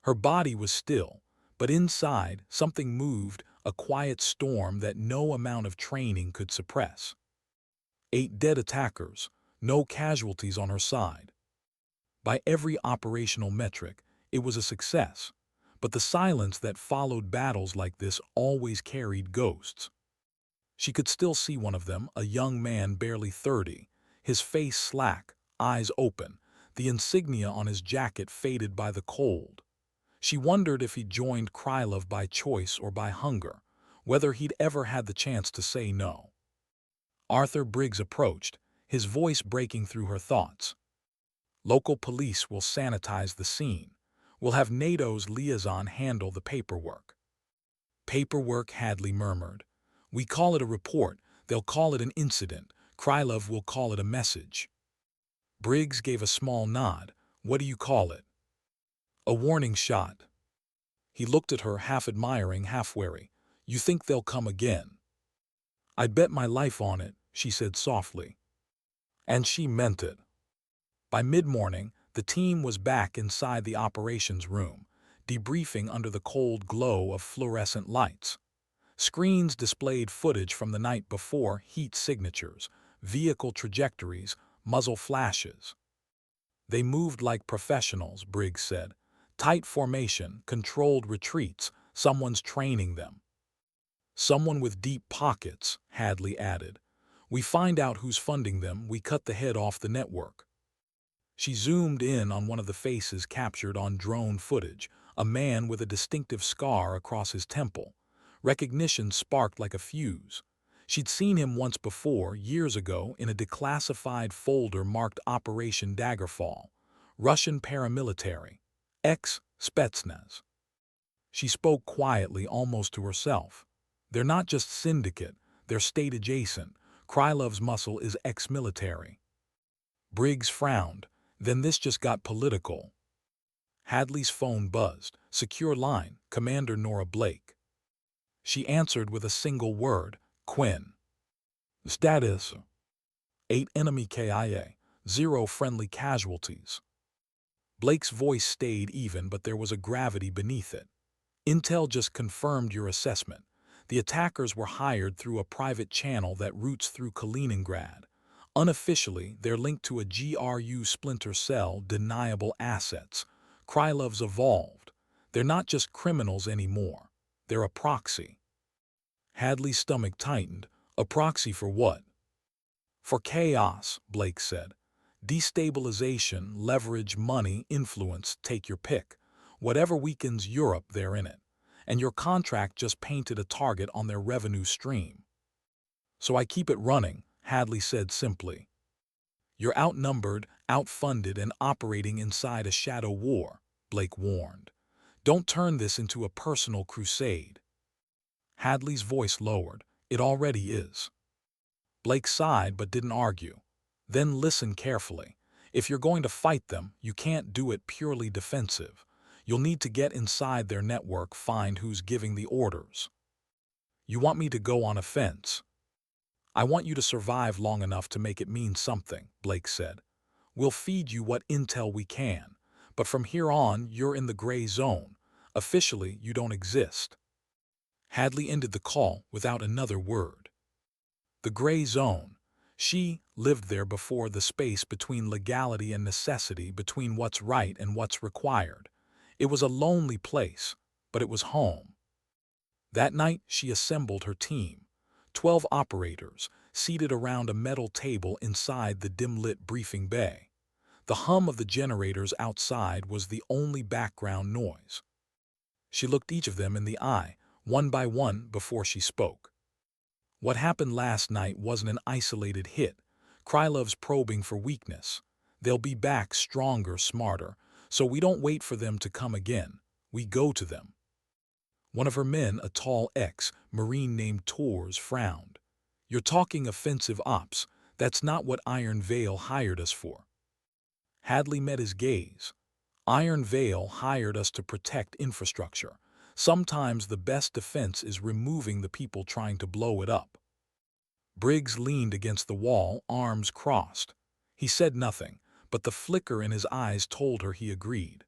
Her body was still, but inside something moved, a quiet storm that no amount of training could suppress. 8 dead attackers, no casualties on her side. By every operational metric, it was a success, but the silence that followed battles like this always carried ghosts. She could still see one of them, a young man barely 30, his face slack, eyes open, the insignia on his jacket faded by the cold. She wondered if he'd joined Krylov by choice or by hunger, whether he'd ever had the chance to say no. Arthur Briggs approached, his voice breaking through her thoughts. "Local police will sanitize the scene. We'll have NATO's liaison handle the paperwork." "Paperwork," Hadley murmured. "We call it a report, they'll call it an incident, Krylov will call it a message." Briggs gave a small nod. "What do you call it?" "A warning shot." He looked at her, half admiring, half wary. "You think they'll come again?" "I'd bet my life on it," she said softly. And she meant it. By mid-morning, the team was back inside the operations room, debriefing under the cold glow of fluorescent lights. Screens displayed footage from the night before, heat signatures, vehicle trajectories, muzzle flashes. "They moved like professionals," Briggs said. "Tight formation, controlled retreats, someone's training them." "Someone with deep pockets," Hadley added. "We find out who's funding them, we cut the head off the network." She zoomed in on one of the faces captured on drone footage, a man with a distinctive scar across his temple. Recognition sparked like a fuse. She'd seen him once before, years ago, in a declassified folder marked Operation Daggerfall. Russian paramilitary. Ex-Spetsnaz. She spoke quietly, almost to herself. "They're not just syndicate, They're state-adjacent. Krylov's muscle is ex-military. Briggs frowned. Then this just got political. Hadley's phone buzzed. Secure line, Commander Nora Blake. She answered with a single word, Quinn. Status: 8 enemy KIA, 0 friendly casualties. Blake's voice stayed even, but there was a gravity beneath it. Intel just confirmed your assessment. The attackers were hired through a private channel that routes through Kaliningrad. Unofficially, they're linked to a GRU splinter cell, deniable assets. Krylov's evolved. They're not just criminals anymore. They're a proxy. Hadley's stomach tightened. A proxy for what? For chaos, Blake said. Destabilization, leverage, money, influence, take your pick. Whatever weakens Europe, they're in it. And your contract just painted a target on their revenue stream. So I keep it running, Hadley said simply. You're outnumbered, outfunded, and operating inside a shadow war, Blake warned. Don't turn this into a personal crusade. Hadley's voice lowered. It already is. Blake sighed but didn't argue. Then listen carefully. If you're going to fight them, you can't do it purely defensive. You'll need to get inside their network, find who's giving the orders. You want me to go on offense? I want you to survive long enough to make it mean something, Blake said. We'll feed you what intel we can, but from here on, you're in the gray zone. Officially, you don't exist. Hadley ended the call without another word. The gray zone. She lived there before, the space between legality and necessity, between what's right and what's required. It was a lonely place, but it was home. That night, she assembled her team. 12 operators, seated around a metal table inside the dim-lit briefing bay. The hum of the generators outside was the only background noise. She looked each of them in the eye, one by one, before she spoke. What happened last night wasn't an isolated hit. Krylov's probing for weakness. They'll be back stronger, smarter, so we don't wait for them to come again. We go to them. One of her men, a tall ex-Marine named Tors, frowned. You're talking offensive ops. That's not what Iron Veil hired us for. Hadley met his gaze. Iron Veil hired us to protect infrastructure. Sometimes the best defense is removing the people trying to blow it up. Briggs leaned against the wall, arms crossed. He said nothing, but the flicker in his eyes told her he agreed.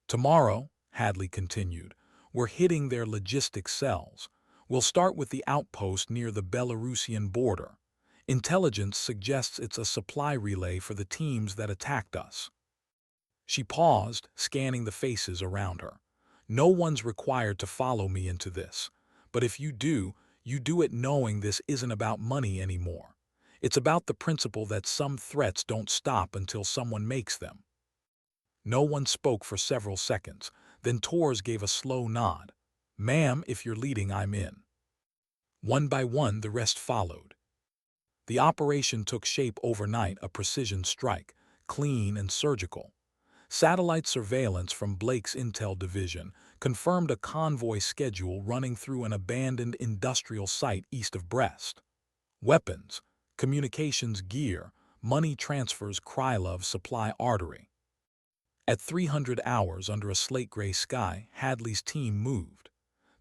Tomorrow, Hadley continued, we're hitting their logistics cells. We'll start with the outpost near the Belarusian border. Intelligence suggests it's a supply relay for the teams that attacked us. She paused, scanning the faces around her. No one's required to follow me into this. But if you do it knowing this isn't about money anymore. It's about the principle that some threats don't stop until someone makes them. No one spoke for several seconds. Then Tors gave a slow nod. Ma'am, if you're leading, I'm in. One by one, the rest followed. The operation took shape overnight, a precision strike, clean and surgical. Satellite surveillance from Blake's Intel division confirmed a convoy schedule running through an abandoned industrial site east of Brest. Weapons, communications gear, money transfers, Krylov supply artery. At 300 hours under a slate-gray sky, Hadley's team moved.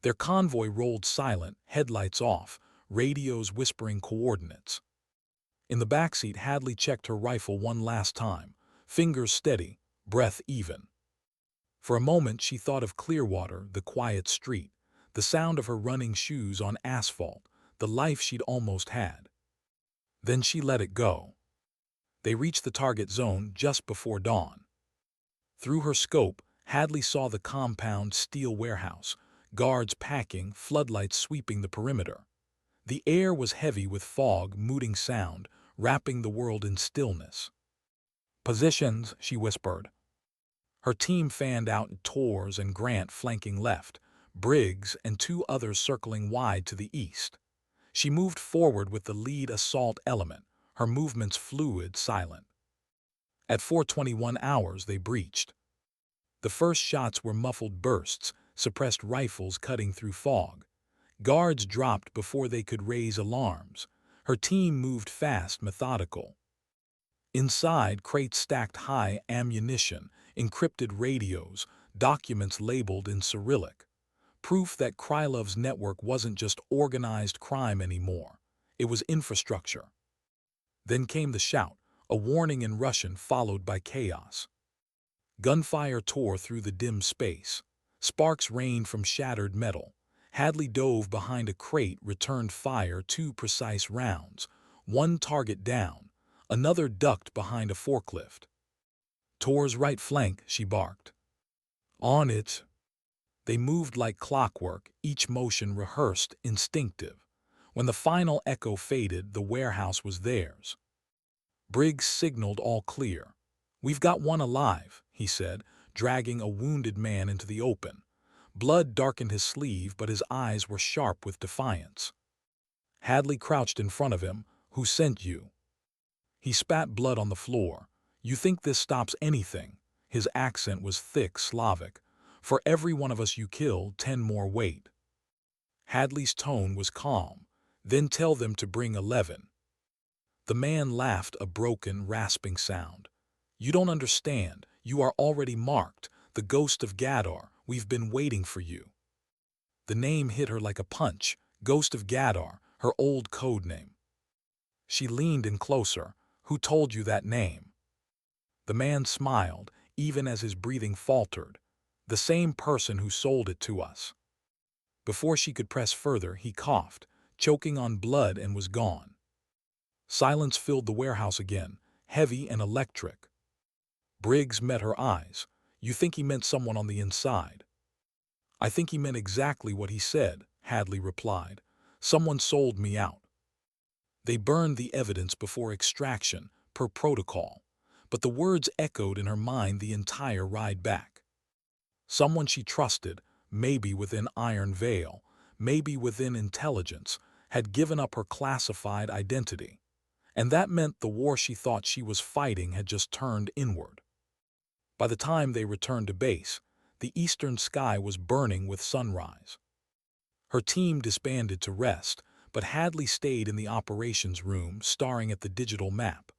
Their convoy rolled silent, headlights off, radios whispering coordinates. In the backseat, Hadley checked her rifle one last time, fingers steady, breath even. For a moment, she thought of Clearwater, the quiet street, the sound of her running shoes on asphalt, the life she'd almost had. Then she let it go. They reached the target zone just before dawn. Through her scope, Hadley saw the compound steel warehouse, guards packing, floodlights sweeping the perimeter. The air was heavy with fog, mooting sound, wrapping the world in stillness. Positions, she whispered. Her team fanned out, Tors and Grant flanking left, Briggs and 2 others circling wide to the east. She moved forward with the lead assault element, her movements fluid, silent. At 4:21 hours, they breached. The first shots were muffled bursts, suppressed rifles cutting through fog. Guards dropped before they could raise alarms. Her team moved fast, methodical. Inside, crates stacked high, ammunition, encrypted radios, documents labeled in Cyrillic. Proof that Krylov's network wasn't just organized crime anymore. It was infrastructure. Then came the shout, a warning in Russian followed by chaos. Gunfire tore through the dim space. Sparks rained from shattered metal. Hadley dove behind a crate, returned fire, 2 precise rounds. One target down. Another ducked behind a forklift. "Tor's right flank," she barked. "On it." They moved like clockwork, each motion rehearsed, instinctive. When the final echo faded, the warehouse was theirs. Briggs signaled all clear. "We've got one alive," he said, dragging a wounded man into the open. Blood darkened his sleeve, but his eyes were sharp with defiance. Hadley crouched in front of him. "Who sent you?" He spat blood on the floor. "You think this stops anything?" His accent was thick, Slavic. "For every one of us you kill, 10 more wait." Hadley's tone was calm. "Then tell them to bring 11. The man laughed, a broken, rasping sound. "You don't understand. You are already marked. The ghost of Gadar. We've been waiting for you." The name hit her like a punch. Ghost of Gadar, her old code name. She leaned in closer. "Who told you that name?" The man smiled, even as his breathing faltered. "The same person who sold it to us." Before she could press further, he coughed, choking on blood, and was gone. Silence filled the warehouse again, heavy and electric. Briggs met her eyes. "You think he meant someone on the inside?" "I think he meant exactly what he said," Hadley replied. "Someone sold me out." They burned the evidence before extraction, per protocol. But the words echoed in her mind the entire ride back. Someone she trusted, maybe within Iron Veil, maybe within intelligence, had given up her classified identity. And that meant the war she thought she was fighting had just turned inward. By the time they returned to base, the eastern sky was burning with sunrise. Her team disbanded to rest, but Hadley stayed in the operations room, staring at the digital map.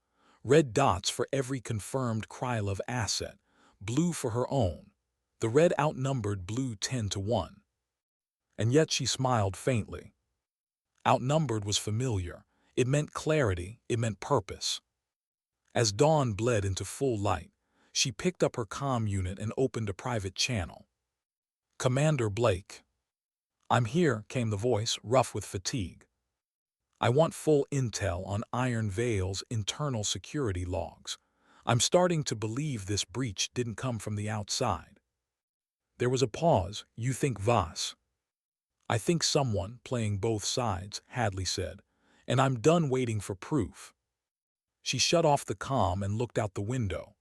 Red dots for every confirmed Krylov asset, blue for her own. The red outnumbered blue 10-1. And yet she smiled faintly. Outnumbered was familiar. It meant clarity, it meant purpose. As dawn bled into full light, she picked up her comm unit and opened a private channel. "Commander Blake." "I'm here," came the voice, rough with fatigue. "I want full intel on Iron Veil's internal security logs. I'm starting to believe this breach didn't come from the outside." There was a pause. "You think Voss?" "I think someone playing both sides," Hadley said, "and I'm done waiting for proof." She shut off the comm and looked out the window.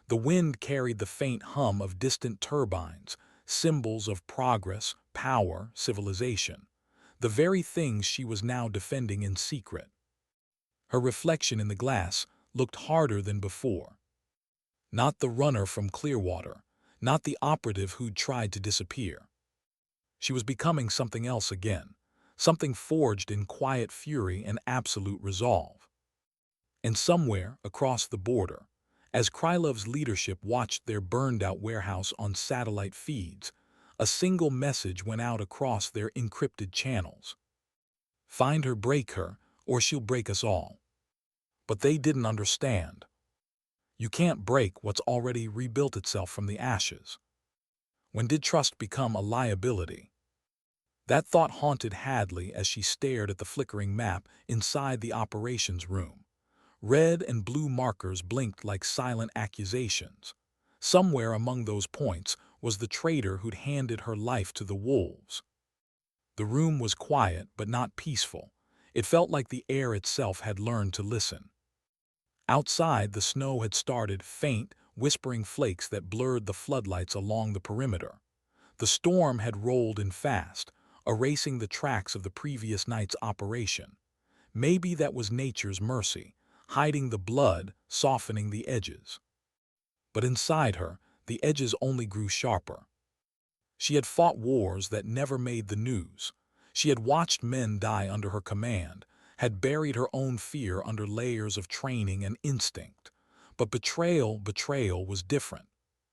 The wind carried the faint hum of distant turbines, symbols of progress, power, civilization. The very things she was now defending in secret. Her reflection in the glass looked harder than before. Not the runner from Clearwater, not the operative who'd tried to disappear. She was becoming something else again, something forged in quiet fury and absolute resolve. And somewhere across the border, as Krylov's leadership watched their burned-out warehouse on satellite feeds, a single message went out across their encrypted channels. "Find her, break her, or she'll break us all." But they didn't understand. You can't break what's already rebuilt itself from the ashes. When did trust become a liability? That thought haunted Hadley as she stared at the flickering map inside the operations room. Red and blue markers blinked like silent accusations. Somewhere among those points was the traitor who'd handed her life to the wolves. The room was quiet but not peaceful. It felt like the air itself had learned to listen. Outside, the snow had started, faint, whispering flakes that blurred the floodlights along the perimeter. The storm had rolled in fast, erasing the tracks of the previous night's operation. Maybe that was nature's mercy, hiding the blood, softening the edges. But inside her, the edges only grew sharper. She had fought wars that never made the news. She had watched men die under her command, had buried her own fear under layers of training and instinct. But betrayal was different.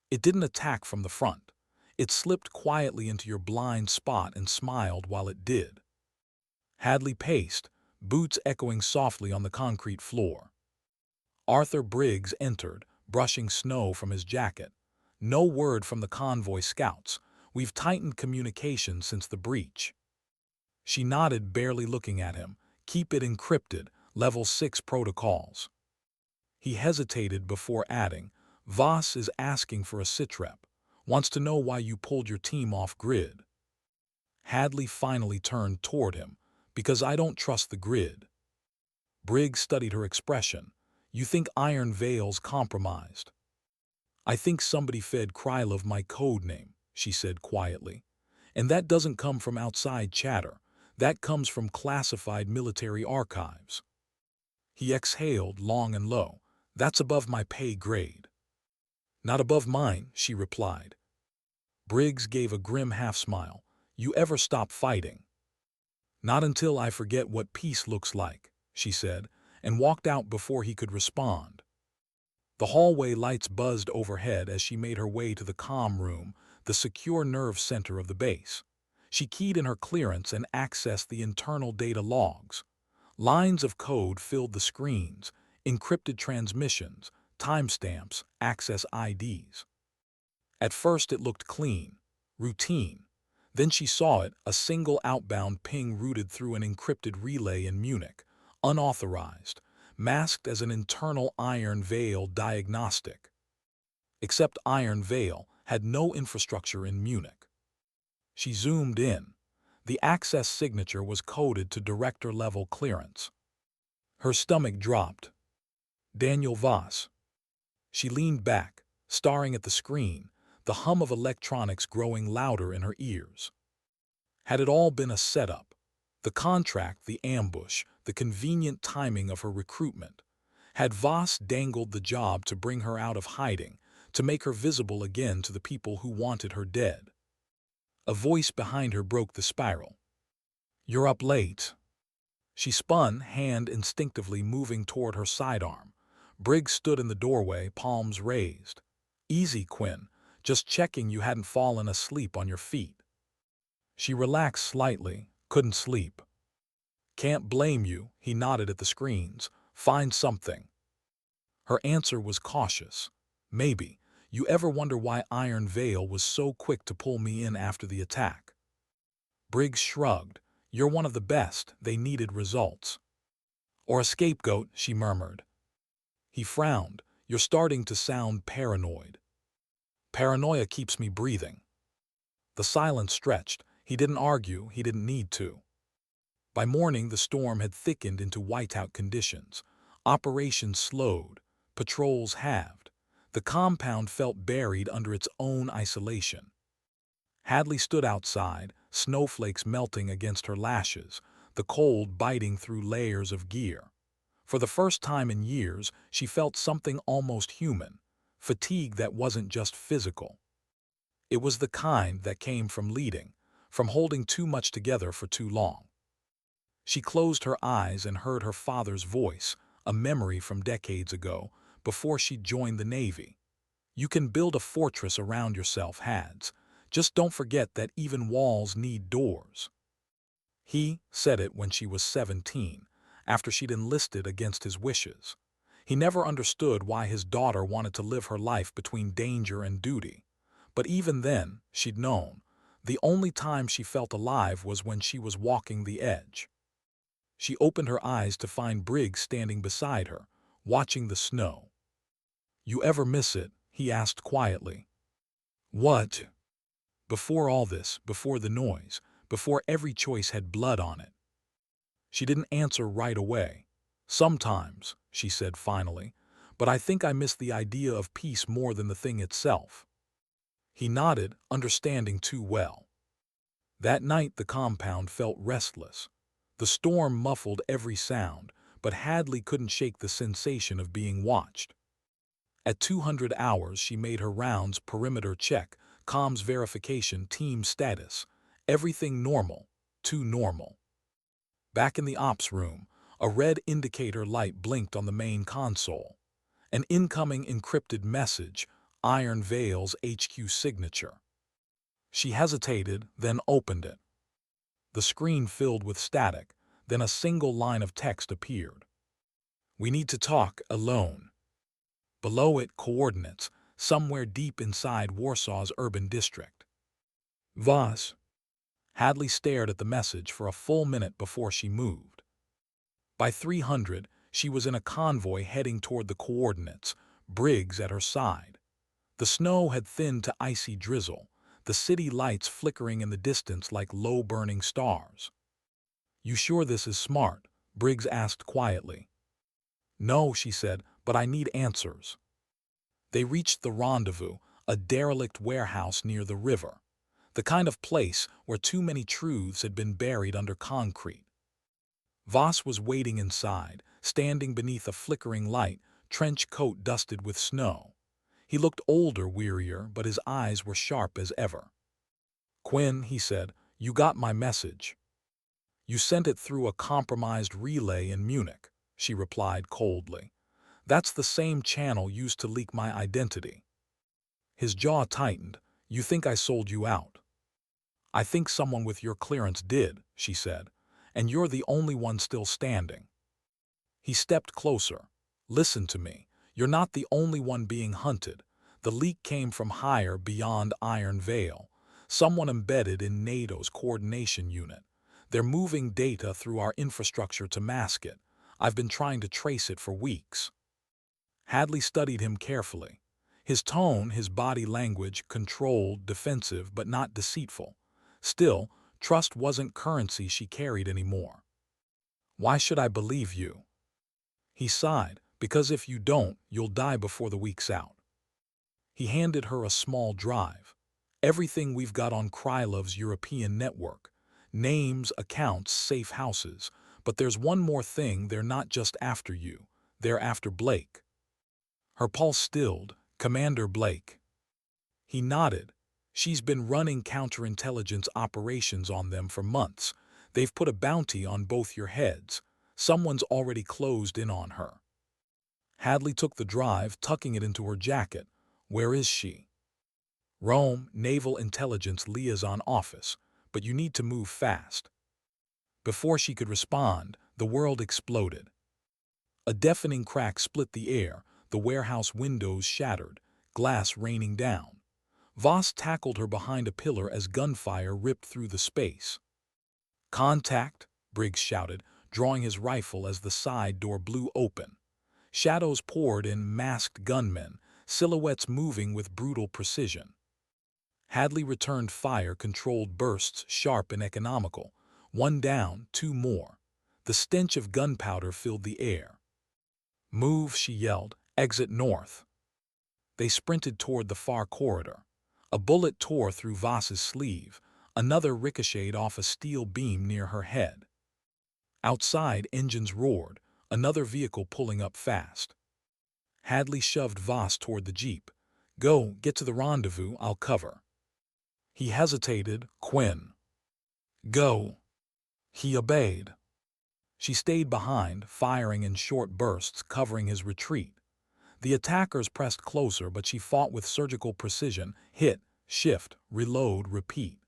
It didn't attack from the front. It slipped quietly into your blind spot and smiled while it did. Hadley paced, boots echoing softly on the concrete floor. Arthur Briggs entered, brushing snow from his jacket. No word from the convoy scouts. We've tightened communication since the breach. She nodded, barely looking at him. Keep it encrypted, level 6 protocols. He hesitated before adding, Voss is asking for a sitrep. Wants to know why you pulled your team off grid. Hadley finally turned toward him. Because I don't trust the grid. Briggs studied her expression. You think Iron Veil's compromised? I think somebody fed Krylov my code name, she said quietly. And that doesn't come from outside chatter. That comes from classified military archives. He exhaled long and low. That's above my pay grade. Not above mine, she replied. Briggs gave a grim half-smile. You ever stop fighting? Not until I forget what peace looks like, she said, and walked out before he could respond. The hallway lights buzzed overhead as she made her way to the comm room, the secure nerve center of the base. She keyed in her clearance and accessed the internal data logs. Lines of code filled the screens, encrypted transmissions, timestamps, access IDs. At first it looked clean, routine. Then she saw it, a single outbound ping routed through an encrypted relay in Munich, unauthorized, masked as an internal Iron Veil diagnostic. Except Iron Veil had no infrastructure in Munich. She zoomed in. The access signature was coded to director-level clearance. Her stomach dropped. Daniel Voss. She leaned back, staring at the screen, the hum of electronics growing louder in her ears. Had it all been a setup? The contract, the ambush, the convenient timing of her recruitment. Had Voss dangled the job to bring her out of hiding, to make her visible again to the people who wanted her dead? A voice behind her broke the spiral. You're up late. She spun, hand instinctively moving toward her sidearm. Briggs stood in the doorway, palms raised. Easy, Quinn. Just checking you hadn't fallen asleep on your feet. She relaxed slightly, couldn't sleep. Can't blame you, he nodded at the screens. Find something. Her answer was cautious. Maybe. You ever wonder why Iron Veil was so quick to pull me in after the attack? Briggs shrugged. You're one of the best, they needed results. Or a scapegoat, she murmured. He frowned. You're starting to sound paranoid. Paranoia keeps me breathing. The silence stretched. He didn't argue, he didn't need to. By morning, the storm had thickened into whiteout conditions. Operations slowed. Patrols halved. The compound felt buried under its own isolation. Hadley stood outside, snowflakes melting against her lashes, the cold biting through layers of gear. For the first time in years, she felt something almost human, fatigue that wasn't just physical. It was the kind that came from leading, from holding too much together for too long. She closed her eyes and heard her father's voice, a memory from decades ago, before she joined the Navy. You can build a fortress around yourself, Hads. Just don't forget that even walls need doors. He said it when she was 17, after she'd enlisted against his wishes. He never understood why his daughter wanted to live her life between danger and duty. But even then, she'd known. The only time she felt alive was when she was walking the edge. She opened her eyes to find Briggs standing beside her, watching the snow. You ever miss it? He asked quietly. What? Before all this, before the noise, before every choice had blood on it. She didn't answer right away. Sometimes, she said finally, but I think I miss the idea of peace more than the thing itself. He nodded, understanding too well. That night the compound felt restless. The storm muffled every sound, but Hadley couldn't shake the sensation of being watched. At 200 hours she made her rounds, perimeter check, comms verification, team status. Everything normal, too normal. Back in the ops room, a red indicator light blinked on the main console. An incoming encrypted message, Iron Vale's HQ signature. She hesitated, then opened it. The screen filled with static, then a single line of text appeared. "We need to talk alone." Below it, coordinates, somewhere deep inside Warsaw's urban district. Voss. Hadley stared at the message for a full minute before she moved. By 300, she was in a convoy heading toward the coordinates, Briggs at her side. The snow had thinned to icy drizzle, the city lights flickering in the distance like low-burning stars. "You sure this is smart?" Briggs asked quietly. "No," she said, "but I need answers." They reached the rendezvous, a derelict warehouse near the river, the kind of place where too many truths had been buried under concrete. Voss was waiting inside, standing beneath a flickering light, trench coat dusted with snow. He looked older, wearier, but his eyes were sharp as ever. "Quinn," he said, "you got my message." "You sent it through a compromised relay in Munich," she replied coldly. "That's the same channel used to leak my identity." His jaw tightened. "You think I sold you out?" "I think someone with your clearance did," she said, "and you're the only one still standing." He stepped closer. "Listen to me. You're not the only one being hunted. The leak came from higher beyond Iron Vale, someone embedded in NATO's coordination unit. They're moving data through our infrastructure to mask it. I've been trying to trace it for weeks." Hadley studied him carefully. His tone, his body language, controlled, defensive, but not deceitful. Still, trust wasn't currency she carried anymore. "Why should I believe you?" He sighed. "Because if you don't, you'll die before the week's out." He handed her a small drive. "Everything we've got on Krylov's European network. Names, accounts, safe houses. But there's one more thing, they're not just after you. They're after Blake." Her pulse stilled. "Commander Blake." He nodded. "She's been running counterintelligence operations on them for months. They've put a bounty on both your heads. Someone's already closed in on her." Hadley took the drive, tucking it into her jacket. "Where is she?" "Rome, Naval Intelligence Liaison Office, but you need to move fast." Before she could respond, the world exploded. A deafening crack split the air, the warehouse windows shattered, glass raining down. Voss tackled her behind a pillar as gunfire ripped through the space. "Contact!" Briggs shouted, drawing his rifle as the side door blew open. Shadows poured in, masked gunmen, silhouettes moving with brutal precision. Hadley returned fire, controlled bursts, sharp and economical. One down, two more. The stench of gunpowder filled the air. "Move," she yelled. "Exit north." They sprinted toward the far corridor. A bullet tore through Voss's sleeve. Another ricocheted off a steel beam near her head. Outside, engines roared, another vehicle pulling up fast. Hadley shoved Voss toward the jeep. "Go, get to the rendezvous, I'll cover." He hesitated. "Quinn." "Go." He obeyed. She stayed behind, firing in short bursts, covering his retreat. The attackers pressed closer, but she fought with surgical precision, hit, shift, reload, repeat.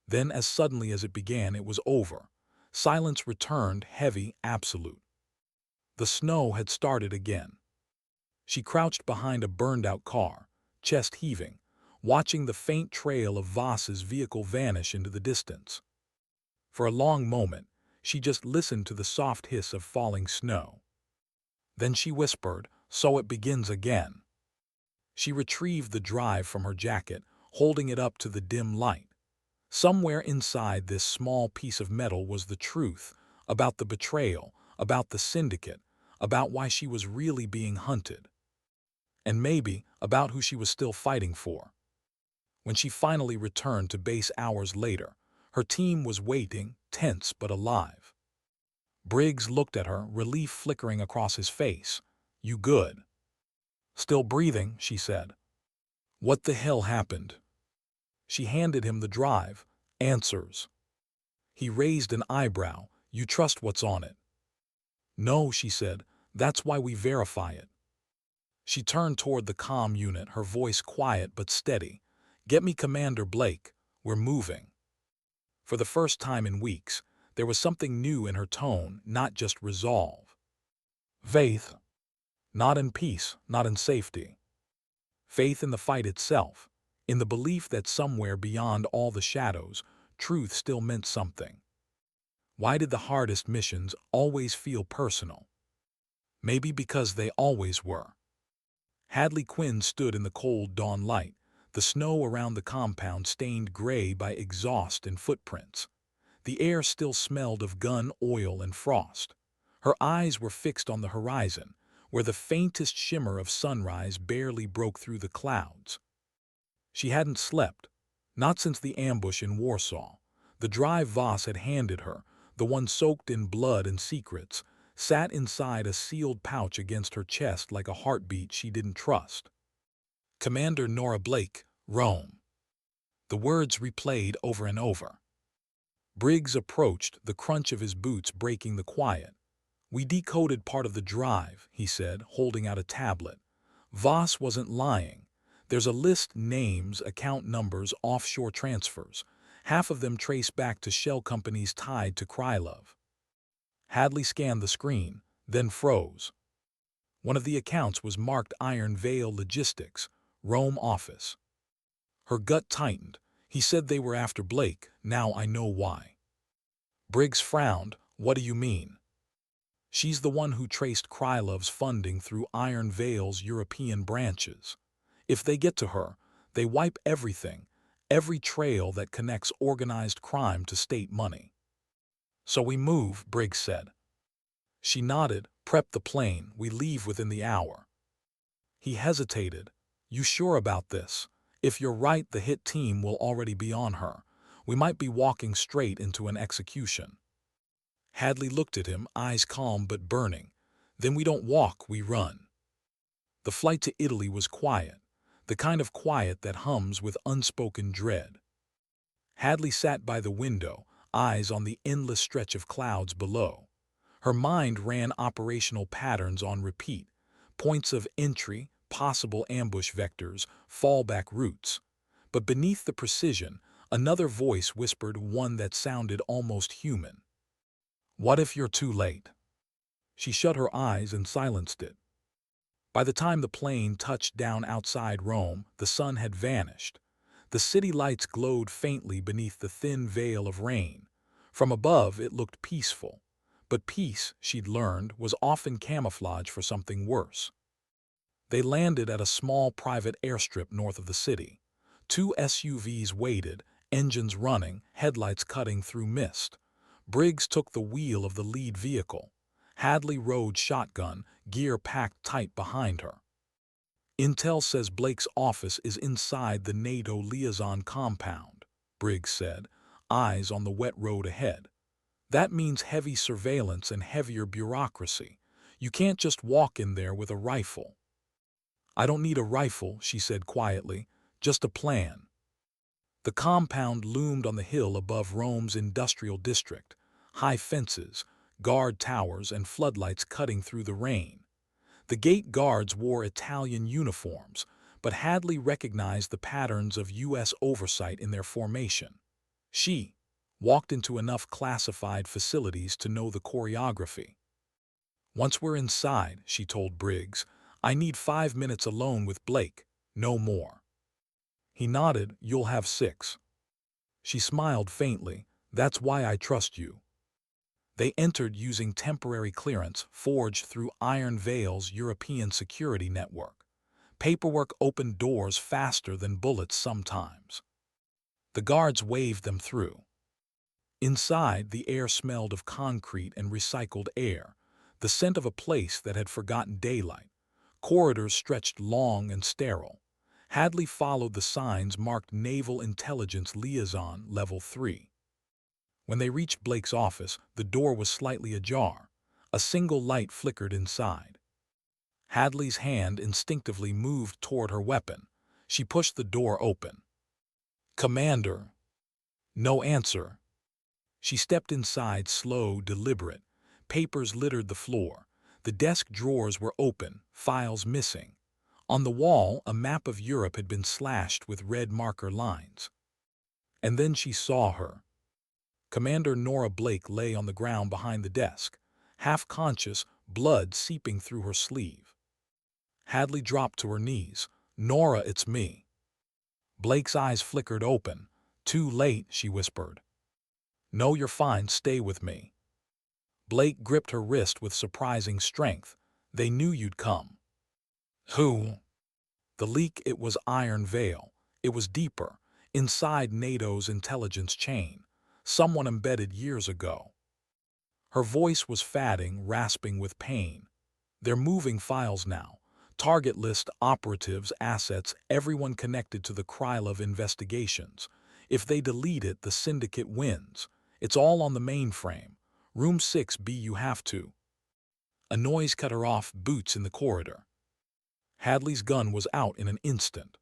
Then, as suddenly as it began, it was over. Silence returned, heavy, absolute. The snow had started again. She crouched behind a burned-out car, chest heaving, watching the faint trail of Voss's vehicle vanish into the distance. For a long moment, she just listened to the soft hiss of falling snow. Then she whispered, "So it begins again." She retrieved the drive from her jacket, holding it up to the dim light. Somewhere inside this small piece of metal was the truth, about the betrayal, about the syndicate, about why she was really being hunted. And maybe about who she was still fighting for. When she finally returned to base hours later, her team was waiting, tense but alive. Briggs looked at her, relief flickering across his face. "You good?" "Still breathing," she said. "What the hell happened?" She handed him the drive. "Answers." He raised an eyebrow. You trust what's on it? No, she said. That's why we verify it. She turned toward the comm unit, her voice quiet but steady. Get me Commander Blake. We're moving. For the first time in weeks, there was something new in her tone, not just resolve. Faith. Not in peace, not in safety. Faith in the fight itself, in the belief that somewhere beyond all the shadows, truth still meant something. Why did the hardest missions always feel personal? Maybe because they always were. Hadley Quinn stood in the cold dawn light, the snow around the compound stained gray by exhaust and footprints. The air still smelled of gun oil and frost. Her eyes were fixed on the horizon, where the faintest shimmer of sunrise barely broke through the clouds. She hadn't slept, not since the ambush in Warsaw. The drive Voss had handed her, the one soaked in blood and secrets, sat inside a sealed pouch against her chest like a heartbeat she didn't trust. Commander Nora Blake, Rome. The words replayed over and over. Briggs approached, the crunch of his boots breaking the quiet. We decoded part of the drive, he said, holding out a tablet. Voss wasn't lying. There's a list, names, account numbers, offshore transfers. Half of them trace back to shell companies tied to Krylov. Hadley scanned the screen, then froze. One of the accounts was marked Iron Veil Logistics, Rome office. Her gut tightened. He said they were after Blake. Now I know why. Briggs frowned. What do you mean? She's the one who traced Krylov's funding through Iron Veil's European branches. If they get to her, they wipe everything, every trail that connects organized crime to state money. So we move, Briggs said. She nodded. Prep the plane. We leave within the hour. He hesitated. You sure about this? If you're right, the hit team will already be on her. We might be walking straight into an execution. Hadley looked at him, eyes calm but burning. Then we don't walk, we run. The flight to Italy was quiet, the kind of quiet that hums with unspoken dread. Hadley sat by the window, eyes on the endless stretch of clouds below. Her mind ran operational patterns on repeat, points of entry, possible ambush vectors, fallback routes. But beneath the precision, another voice whispered, one that sounded almost human. What if you're too late? She shut her eyes and silenced it. By the time the plane touched down outside Rome, the sun had vanished. The city lights glowed faintly beneath the thin veil of rain. From above, it looked peaceful. But peace, she'd learned, was often camouflage for something worse. They landed at a small private airstrip north of the city. 2 SUVs waited, engines running, headlights cutting through mist. Briggs took the wheel of the lead vehicle. Hadley rode shotgun, gear packed tight behind her. Intel says Blake's office is inside the NATO liaison compound, Briggs said, eyes on the wet road ahead. That means heavy surveillance and heavier bureaucracy. You can't just walk in there with a rifle. I don't need a rifle, she said quietly, just a plan. The compound loomed on the hill above Rome's industrial district, high fences, guard towers, and floodlights cutting through the rain. The gate guards wore Italian uniforms, but Hadley recognized the patterns of U.S. oversight in their formation. She walked into enough classified facilities to know the choreography. Once we're inside, she told Briggs, I need 5 minutes alone with Blake, no more. He nodded. You'll have 6. She smiled faintly. That's why I trust you. They entered using temporary clearance forged through Iron Veil's European security network. Paperwork opened doors faster than bullets sometimes. The guards waved them through. Inside, the air smelled of concrete and recycled air, the scent of a place that had forgotten daylight. Corridors stretched long and sterile. Hadley followed the signs marked Naval Intelligence Liaison Level 3. When they reached Blake's office, the door was slightly ajar. A single light flickered inside. Hadley's hand instinctively moved toward her weapon. She pushed the door open. Commander. No answer. She stepped inside, slow, deliberate. Papers littered the floor. The desk drawers were open, files missing. On the wall, a map of Europe had been slashed with red marker lines. And then she saw her. Commander Nora Blake lay on the ground behind the desk, half conscious, blood seeping through her sleeve. Hadley dropped to her knees. "Nora, it's me." Blake's eyes flickered open. "Too late," she whispered. "No, you're fine. Stay with me." Blake gripped her wrist with surprising strength. "They knew you'd come." "Who?" The leak, it was Iron Veil. It was deeper, inside NATO's intelligence chain. Someone embedded years ago. Her voice was fatting, rasping with pain. "They're moving files now. Target list, operatives, assets, everyone connected to the Krylov investigations. If they delete it, the syndicate wins. It's all on the mainframe. Room 6B, you have to." A noise cut her off, boots in the corridor. Hadley's gun was out in an instant.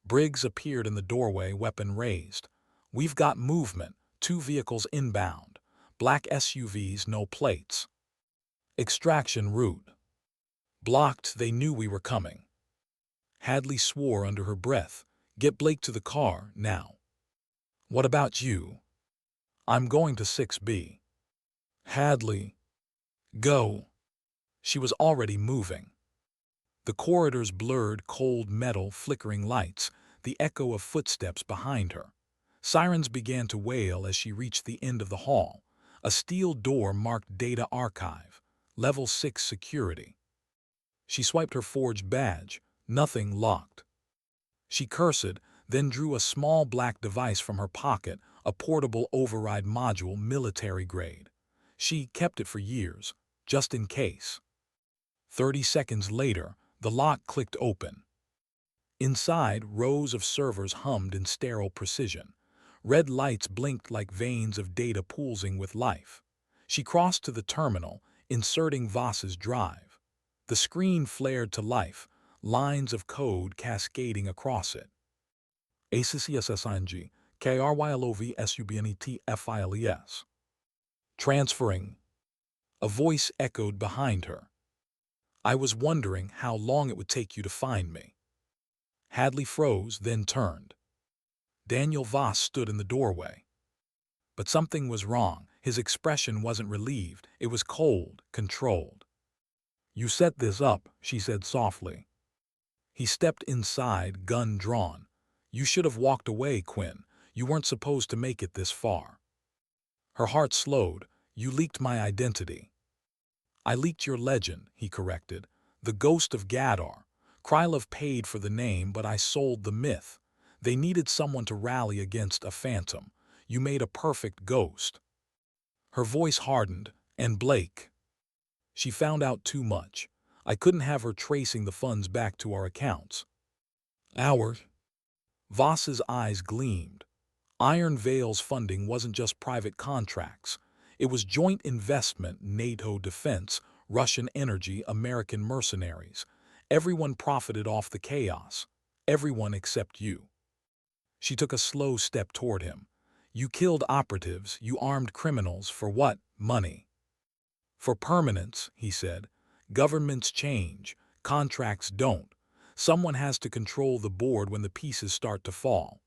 Briggs appeared in the doorway, weapon raised. "We've got movement. 2 vehicles inbound. Black SUVs, no plates. Extraction route. Blocked, they knew we were coming." Hadley swore under her breath. "Get Blake to the car, now." "What about you?" "I'm going to 6B. "Hadley." "Go." She was already moving. The corridors blurred, cold metal, flickering lights, the echo of footsteps behind her. Sirens began to wail as she reached the end of the hall. A steel door marked Data Archive, Level 6 security. She swiped her forged badge. Nothing locked. She cursed, then drew a small black device from her pocket, a portable override module, military grade. She kept it for years, just in case. 30 seconds later, the lock clicked open. Inside, rows of servers hummed in sterile precision. Red lights blinked like veins of data pulsing with life. She crossed to the terminal, inserting Voss's drive. The screen flared to life, lines of code cascading across it. ACCSSING, KRYLOVSUBNETFILES. Transferring. A voice echoed behind her. "I was wondering how long it would take you to find me." Hadley froze, then turned. Daniel Voss stood in the doorway. But something was wrong. His expression wasn't relieved. It was cold, controlled. "You set this up," she said softly. He stepped inside, gun drawn. "You should have walked away, Quinn. You weren't supposed to make it this far." Her heart slowed. "You leaked my identity." "I leaked your legend," he corrected. "The ghost of Gadar. Krylov paid for the name, but I sold the myth. They needed someone to rally against a phantom. You made a perfect ghost." Her voice hardened. "And Blake?" "She found out too much. I couldn't have her tracing the funds back to our accounts." "Ours?" Voss's eyes gleamed. Iron Veil's funding wasn't just private contracts. It was joint investment, NATO defense, Russian energy, American mercenaries. Everyone profited off the chaos. Everyone except you. She took a slow step toward him. "You killed operatives, you armed criminals, for what? Money." "For permanence," he said. "Governments change. Contracts don't. Someone has to control the board when the pieces start to fall."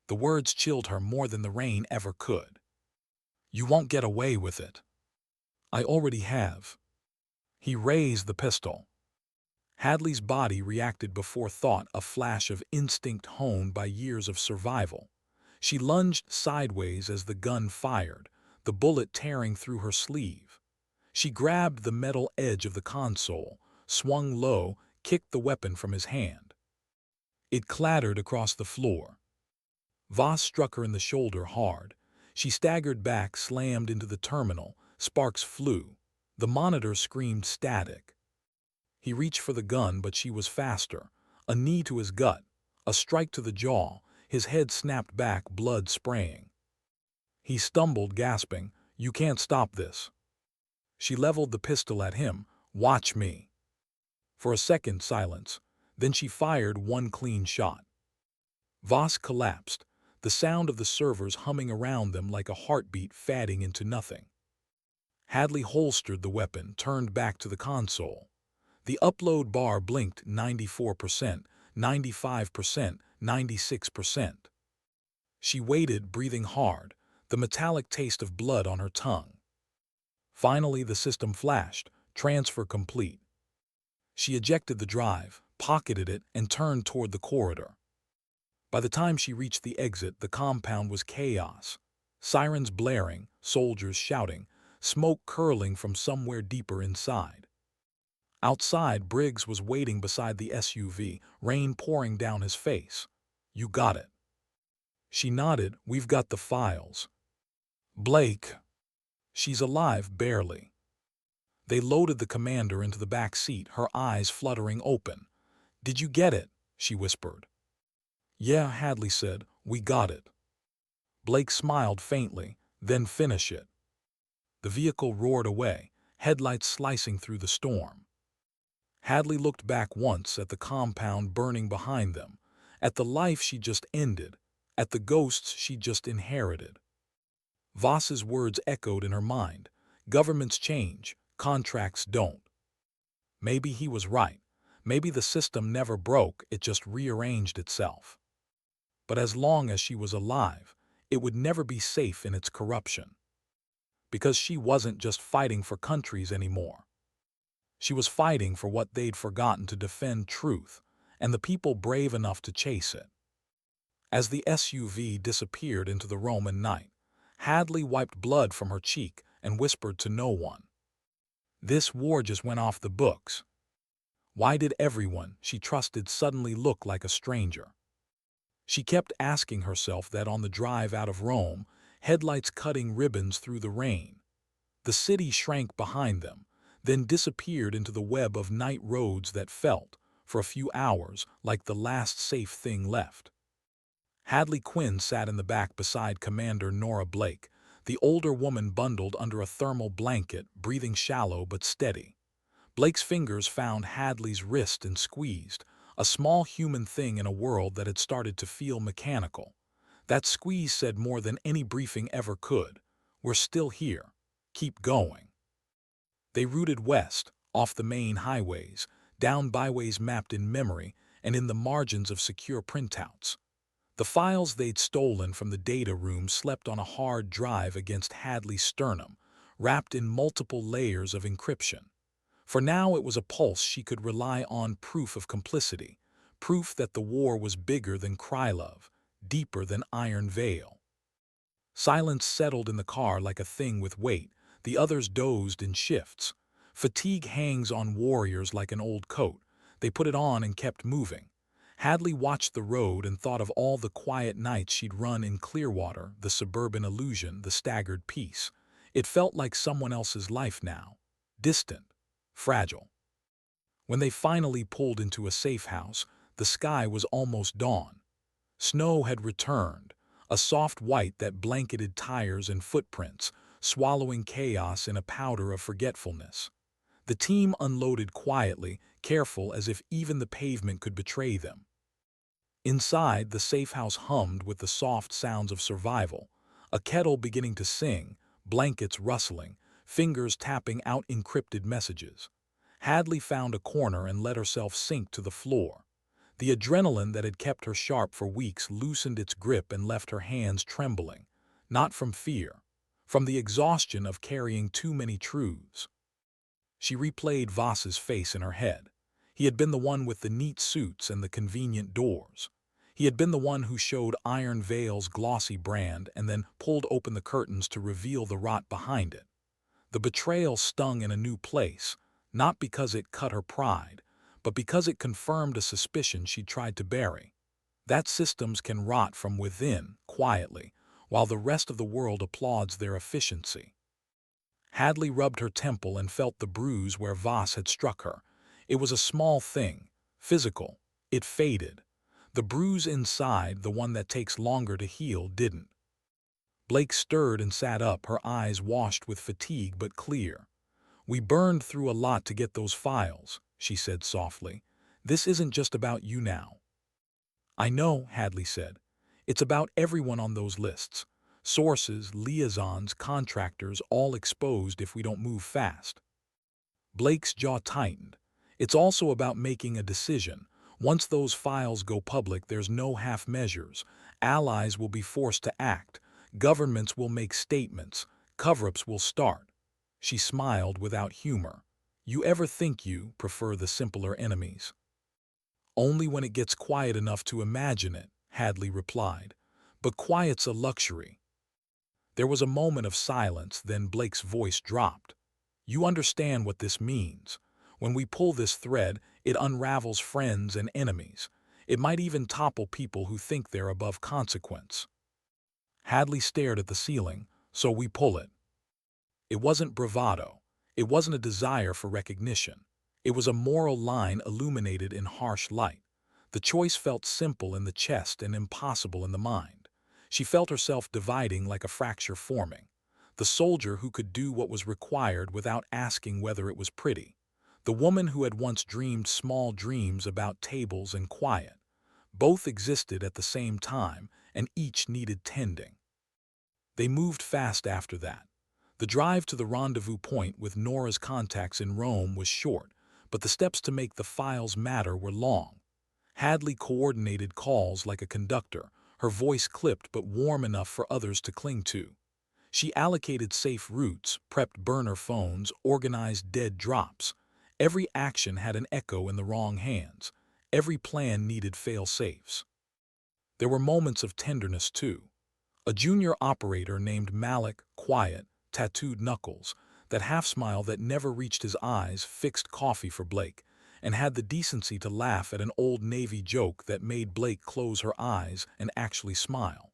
The words chilled her more than the rain ever could. "You won't get away with it." "I already have." He raised the pistol. Hadley's body reacted before thought, a flash of instinct honed by years of survival. She lunged sideways as the gun fired, the bullet tearing through her sleeve. She grabbed the metal edge of the console, swung low, kicked the weapon from his hand. It clattered across the floor. Voss struck her in the shoulder hard. She staggered back, slammed into the terminal. Sparks flew. The monitor screamed static. He reached for the gun, but she was faster. A knee to his gut, a strike to the jaw. His head snapped back, blood spraying. He stumbled, gasping, "You can't stop this." She leveled the pistol at him. "Watch me." For a second, silence. Then she fired one clean shot. Voss collapsed. the sound of the servers humming around them like a heartbeat fading into nothing. Hadley holstered the weapon, turned back to the console. The upload bar blinked 94%, 95%, 96%. She waited, breathing hard, the metallic taste of blood on her tongue. Finally, the system flashed, transfer complete. She ejected the drive, pocketed it, and turned toward the corridor. By the time she reached the exit, the compound was chaos. Sirens blaring, soldiers shouting, smoke curling from somewhere deeper inside. Outside, Briggs was waiting beside the SUV, rain pouring down his face. "You got it." She nodded. "We've got the files." "Blake." "She's alive, barely." They loaded the commander into the back seat, her eyes fluttering open. "Did you get it?" she whispered. "Yeah," Hadley said. "We got it." Blake smiled faintly. "Then finish it." The vehicle roared away, headlights slicing through the storm. Hadley looked back once at the compound burning behind them, at the life she just ended, at the ghosts she just inherited. Voss's words echoed in her mind. Governments change, contracts don't. Maybe he was right. Maybe the system never broke, it just rearranged itself. But as long as she was alive, it would never be safe in its corruption. Because she wasn't just fighting for countries anymore. She was fighting for what they'd forgotten to defend: truth, and the people brave enough to chase it. As the SUV disappeared into the Roman night, Hadley wiped blood from her cheek and whispered to no one. This war just went off the books. Why did everyone she trusted suddenly look like a stranger? She kept asking herself that on the drive out of Rome, headlights cutting ribbons through the rain. The city shrank behind them, then disappeared into the web of night roads that felt, for a few hours, like the last safe thing left. Hadley Quinn sat in the back beside Commander Nora Blake, the older woman bundled under a thermal blanket, breathing shallow but steady. Blake's fingers found Hadley's wrist and squeezed, a small human thing in a world that had started to feel mechanical. That squeeze said more than any briefing ever could. "We're still here. Keep going." They rooted west, off the main highways, down byways mapped in memory and in the margins of secure printouts. The files they'd stolen from the data room slept on a hard drive against Hadley's sternum, wrapped in multiple layers of encryption. For now it was a pulse she could rely on, proof of complicity, proof that the war was bigger than Krylov, deeper than Iron Veil. Silence settled in the car like a thing with weight. The others dozed in shifts. Fatigue hangs on warriors like an old coat. They put it on and kept moving. Hadley watched the road and thought of all the quiet nights she'd run in Clearwater, the suburban illusion, the staggered peace. It felt like someone else's life now, distant, fragile. When they finally pulled into a safe house, the sky was almost dawn. Snow had returned, a soft white that blanketed tires and footprints, swallowing chaos in a powder of forgetfulness. The team unloaded quietly, careful as if even the pavement could betray them. Inside, the safe house hummed with the soft sounds of survival, a kettle beginning to sing, blankets rustling, fingers tapping out encrypted messages. Hadley found a corner and let herself sink to the floor. The adrenaline that had kept her sharp for weeks loosened its grip and left her hands trembling, not from fear, from the exhaustion of carrying too many truths. She replayed Voss's face in her head. He had been the one with the neat suits and the convenient doors. He had been the one who showed Iron Veil's glossy brand and then pulled open the curtains to reveal the rot behind it. The betrayal stung in a new place, not because it cut her pride, but because it confirmed a suspicion she'd tried to bury. That systems can rot from within, quietly, while the rest of the world applauds their efficiency. Hadley rubbed her temple and felt the bruise where Voss had struck her. It was a small thing, physical. It faded. The bruise inside, the one that takes longer to heal, didn't. Blake stirred and sat up, her eyes washed with fatigue but clear. "We burned through a lot to get those files," she said softly. "This isn't just about you now." "I know," Hadley said. It's about everyone on those lists. Sources, liaisons, contractors, all exposed if we don't move fast. Blake's jaw tightened. It's also about making a decision. Once those files go public, there's no half measures. Allies will be forced to act. Governments will make statements. Cover-ups will start. She smiled without humor. You ever think you prefer the simpler enemies? Only when it gets quiet enough to imagine it, Hadley replied. But quiet's a luxury. There was a moment of silence, then Blake's voice dropped. You understand what this means. When we pull this thread, it unravels friends and enemies. It might even topple people who think they're above consequence. Hadley stared at the ceiling. So we pull it. It wasn't bravado. It wasn't a desire for recognition. It was a moral line illuminated in harsh light. The choice felt simple in the chest and impossible in the mind. She felt herself dividing like a fracture forming. The soldier who could do what was required without asking whether it was pretty. The woman who had once dreamed small dreams about tables and quiet. Both existed at the same time, and each needed tending. They moved fast after that. The drive to the rendezvous point with Nora's contacts in Rome was short, but the steps to make the files matter were long. Hadley coordinated calls like a conductor, her voice clipped but warm enough for others to cling to. She allocated safe routes, prepped burner phones, organized dead drops. Every action had an echo in the wrong hands. Every plan needed fail-safes. There were moments of tenderness, too. A junior operator named Malik, quiet, tattooed knuckles, that half-smile that never reached his eyes, fixed coffee for Blake, and had the decency to laugh at an old Navy joke that made Blake close her eyes and actually smile.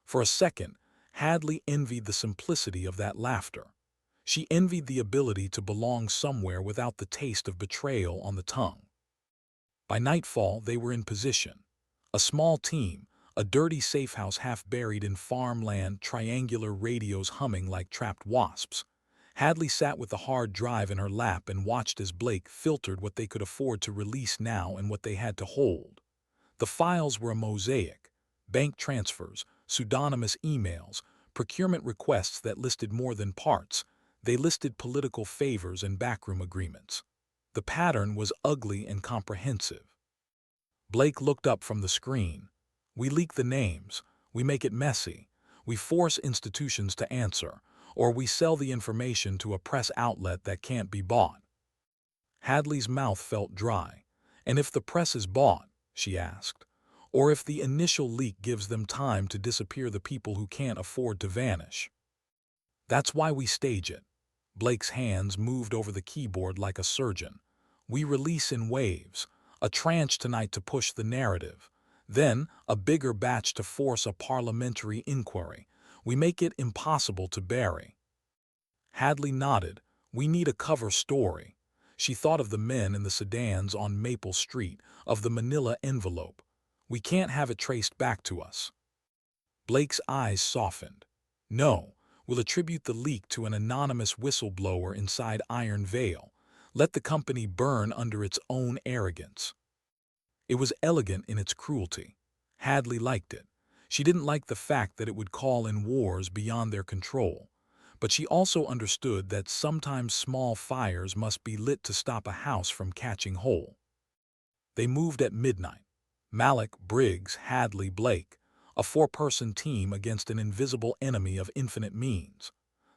For a second, Hadley envied the simplicity of that laughter. She envied the ability to belong somewhere without the taste of betrayal on the tongue. By nightfall, they were in position. A small team, a dirty safe house half buried in farmland, triangular radios humming like trapped wasps. Hadley sat with the hard drive in her lap and watched as Blake filtered what they could afford to release now and what they had to hold. The files were a mosaic: bank transfers, pseudonymous emails, procurement requests that listed more than parts. They listed political favors and backroom agreements. The pattern was ugly and comprehensive. Blake looked up from the screen. We leak the names, we make it messy, we force institutions to answer, or we sell the information to a press outlet that can't be bought. Hadley's mouth felt dry. And if the press is bought, she asked, or if the initial leak gives them time to disappear the people who can't afford to vanish? That's why we stage it. Blake's hands moved over the keyboard like a surgeon. We release in waves, a tranche tonight to push the narrative, then a bigger batch to force a parliamentary inquiry. We make it impossible to bury. Hadley nodded. We need a cover story. She thought of the men in the sedans on Maple Street, of the manila envelope. We can't have it traced back to us. Blake's eyes softened. No, we'll attribute the leak to an anonymous whistleblower inside Iron Veil. Let the company burn under its own arrogance. It was elegant in its cruelty. Hadley liked it. She didn't like the fact that it would call in wars beyond their control. But she also understood that sometimes small fires must be lit to stop a house from catching whole. They moved at midnight. Malik, Briggs, Hadley, Blake, a four-person team against an invisible enemy of infinite means.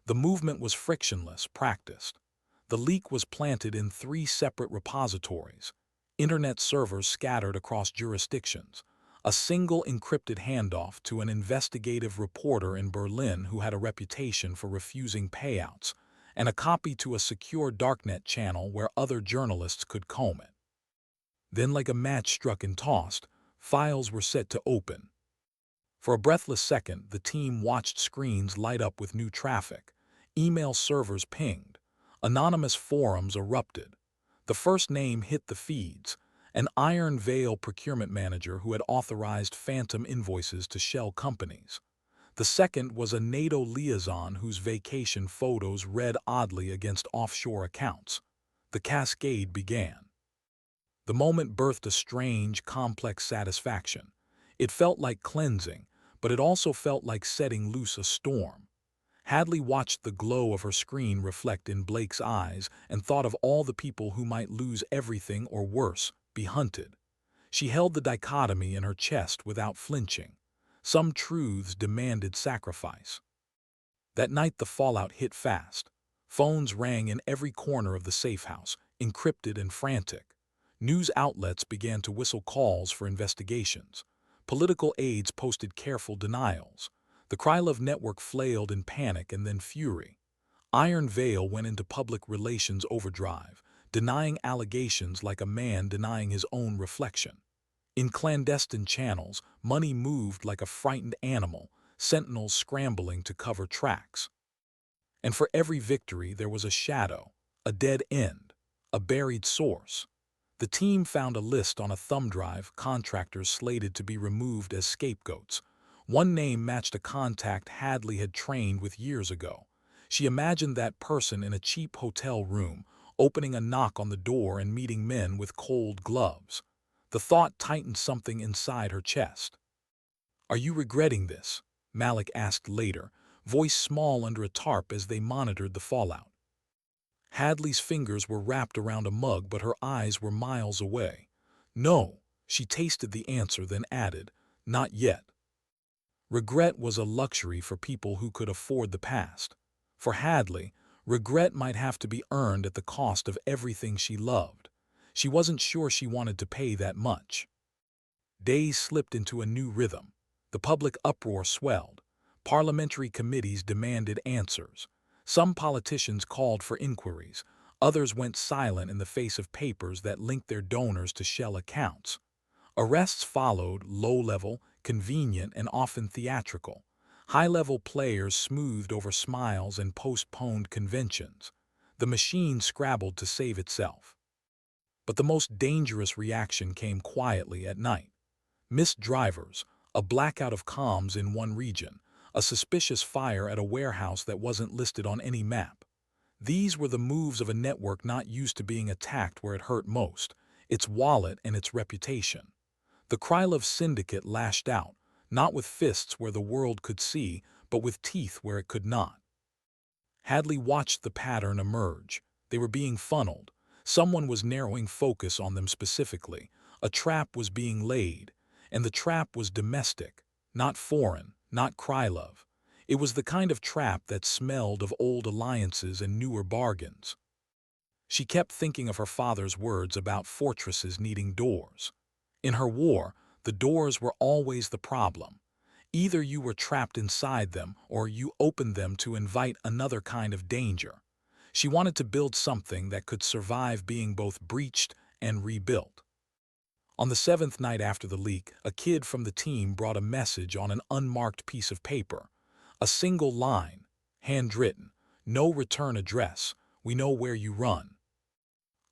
The movement was frictionless, practiced. The leak was planted in 3 separate repositories, internet servers scattered across jurisdictions, a single encrypted handoff to an investigative reporter in Berlin who had a reputation for refusing payouts, and a copy to a secure darknet channel where other journalists could comb it. Then, like a match struck and tossed, files were set to open. For a breathless second, the team watched screens light up with new traffic. Email servers pinged. Anonymous forums erupted. The first name hit the feeds, an Iron Veil procurement manager who had authorized phantom invoices to shell companies. The second was a NATO liaison whose vacation photos read oddly against offshore accounts. The cascade began. The moment birthed a strange, complex satisfaction. It felt like cleansing, but it also felt like setting loose a storm. Hadley watched the glow of her screen reflect in Blake's eyes and thought of all the people who might lose everything or worse, be hunted. She held the dichotomy in her chest without flinching. Some truths demanded sacrifice. That night the fallout hit fast. Phones rang in every corner of the safe house, encrypted and frantic. News outlets began to whistle calls for investigations. Political aides posted careful denials. The Krylov network flailed in panic and then fury. Iron Veil went into public relations overdrive, denying allegations like a man denying his own reflection. In clandestine channels, money moved like a frightened animal, sentinels scrambling to cover tracks. And for every victory there was a shadow, a dead end, a buried source. The team found a list on a thumb drive, contractors slated to be removed as scapegoats. One name matched a contact Hadley had trained with years ago. She imagined that person in a cheap hotel room, opening a knock on the door and meeting men with cold gloves. The thought tightened something inside her chest. "Are you regretting this?" Malik asked later, voice small under a tarp as they monitored the fallout. Hadley's fingers were wrapped around a mug, but her eyes were miles away. "No," she tasted the answer, then added, "not yet." Regret was a luxury for people who could afford the past. For Hadley, regret might have to be earned at the cost of everything she loved. She wasn't sure she wanted to pay that much. Days slipped into a new rhythm. The public uproar swelled. Parliamentary committees demanded answers. Some politicians called for inquiries. Others went silent in the face of papers that linked their donors to shell accounts. Arrests followed, low-level, convenient, and often theatrical. High-level players smoothed over smiles and postponed conventions. The machine scrabbled to save itself. But the most dangerous reaction came quietly at night. Missed drivers, a blackout of comms in one region, a suspicious fire at a warehouse that wasn't listed on any map. These were the moves of a network not used to being attacked where it hurt most, its wallet and its reputation. The Krylov syndicate lashed out, not with fists where the world could see, but with teeth where it could not. Hadley watched the pattern emerge. They were being funneled. Someone was narrowing focus on them specifically. A trap was being laid, and the trap was domestic, not foreign, not Krylov. It was the kind of trap that smelled of old alliances and newer bargains. She kept thinking of her father's words about fortresses needing doors. In her war, the doors were always the problem. Either you were trapped inside them or you opened them to invite another kind of danger. She wanted to build something that could survive being both breached and rebuilt. On the 7th night after the leak, a kid from the team brought a message on an unmarked piece of paper. A single line, handwritten, "No return address, we know where you run."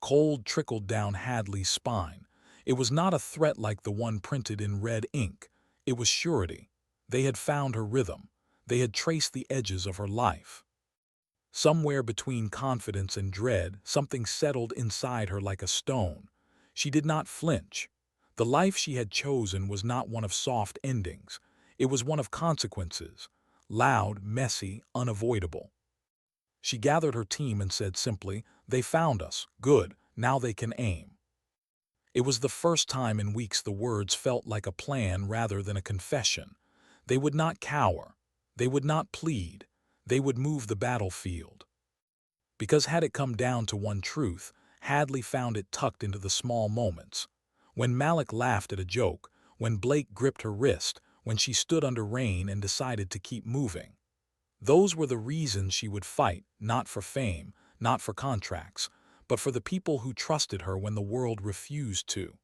Cold trickled down Hadley's spine. It was not a threat like the one printed in red ink. It was surety. They had found her rhythm. They had traced the edges of her life. Somewhere between confidence and dread, something settled inside her like a stone. She did not flinch. The life she had chosen was not one of soft endings. It was one of consequences. Loud, messy, unavoidable. She gathered her team and said simply, "They found us. Good. Now they can aim." It was the first time in weeks the words felt like a plan rather than a confession. They would not cower. They would not plead. They would move the battlefield. Because had it come down to one truth, Hadley found it tucked into the small moments. When Malik laughed at a joke, when Blake gripped her wrist, when she stood under rain and decided to keep moving. Those were the reasons she would fight, not for fame, not for contracts, but for the people who trusted her when the world refused to.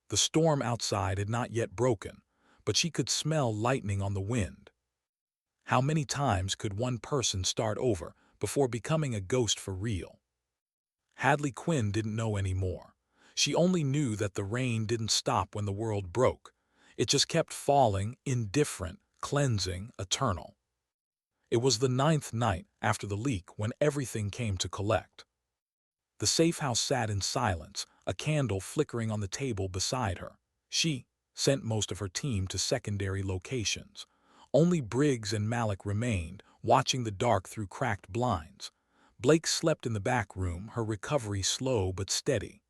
The storm outside had not yet broken, but she could smell lightning on the wind. How many times could one person start over before becoming a ghost for real? Hadley Quinn didn't know anymore. She only knew that the rain didn't stop when the world broke. It just kept falling, indifferent, cleansing, eternal. It was the 9th night after the leak when everything came to collect. The safe house sat in silence, a candle flickering on the table beside her. She sent most of her team to secondary locations. Only Briggs and Malik remained, watching the dark through cracked blinds. Blake slept in the back room, her recovery slow but steady.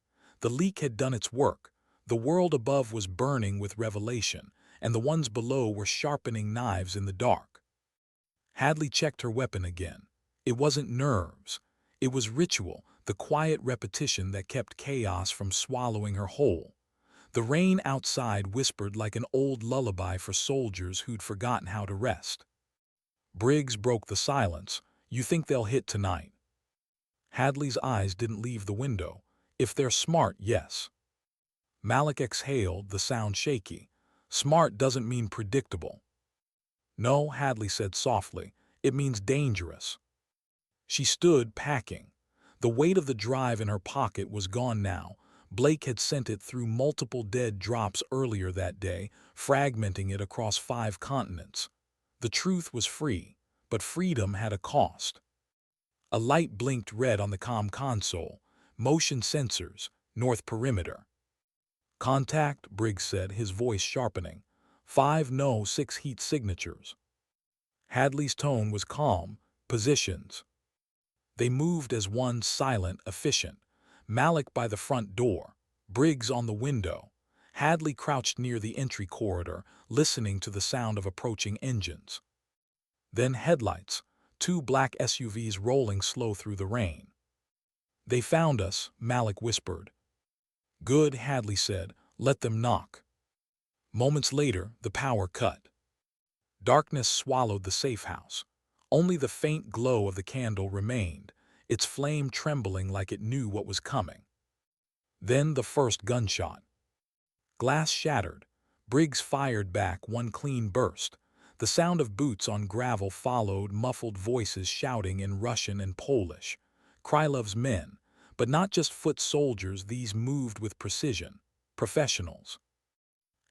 The leak had done its work. The world above was burning with revelation, and the ones below were sharpening knives in the dark. Hadley checked her weapon again. It wasn't nerves. It was ritual, the quiet repetition that kept chaos from swallowing her whole. The rain outside whispered like an old lullaby for soldiers who'd forgotten how to rest. Briggs broke the silence. "You think they'll hit tonight?" Hadley's eyes didn't leave the window. "If they're smart, yes." Malik exhaled, the sound shaky. "Smart doesn't mean predictable." "No," Hadley said softly. "It means dangerous." She stood, packing. The weight of the drive in her pocket was gone now. Blake had sent it through multiple dead drops earlier that day, fragmenting it across 5 continents. The truth was free, but freedom had a cost. A light blinked red on the comm console. "Motion sensors, north perimeter." "Contact," Briggs said, his voice sharpening. 5 no, 6 heat signatures." Hadley's tone was calm. "Positions." They moved as one, silent, efficient. Malik by the front door, Briggs on the window. Hadley crouched near the entry corridor, listening to the sound of approaching engines. Then headlights, 2 black SUVs rolling slow through the rain. "They found us," Malik whispered. "Good," Hadley said. "Let them knock." Moments later, the power cut. Darkness swallowed the safe house. Only the faint glow of the candle remained, its flame trembling like it knew what was coming. Then the first gunshot. Glass shattered. Briggs fired back, one clean burst. The sound of boots on gravel followed, muffled voices shouting in Russian and Polish. Krylov's men, but not just foot soldiers, these moved with precision. Professionals.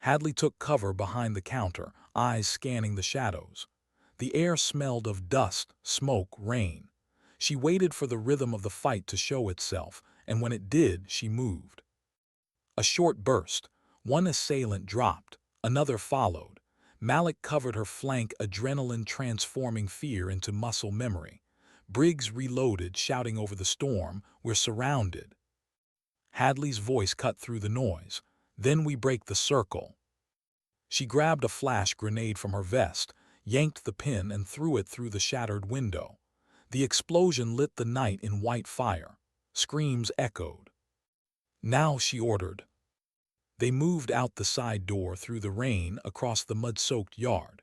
Hadley took cover behind the counter, eyes scanning the shadows. The air smelled of dust, smoke, rain. She waited for the rhythm of the fight to show itself, and when it did, she moved. A short burst. One assailant dropped. Another followed. Malik covered her flank, adrenaline transforming fear into muscle memory. Briggs reloaded, shouting over the storm, "We're surrounded." Hadley's voice cut through the noise. "Then we break the circle." She grabbed a flash grenade from her vest, yanked the pin and threw it through the shattered window. The explosion lit the night in white fire. Screams echoed. "Now," she ordered. They moved out the side door through the rain across the mud-soaked yard.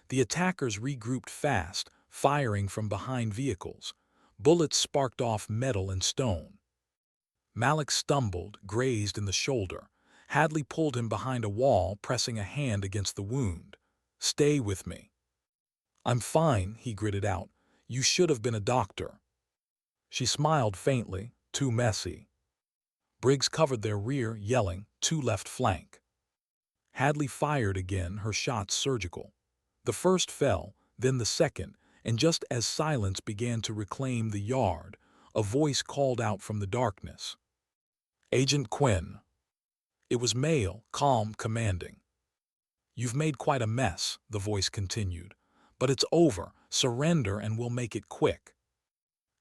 The attackers regrouped fast, firing from behind vehicles. Bullets sparked off metal and stone. Malik stumbled, grazed in the shoulder. Hadley pulled him behind a wall, pressing a hand against the wound. "Stay with me." "I'm fine," he gritted out. "You should have been a doctor." She smiled faintly. "Too messy." Briggs covered their rear, yelling, "To left flank." Hadley fired again, her shots surgical. The first fell, then the second, and just as silence began to reclaim the yard, a voice called out from the darkness. "Agent Quinn." It was male, calm, commanding. "You've made quite a mess," the voice continued. "But it's over. Surrender and we'll make it quick."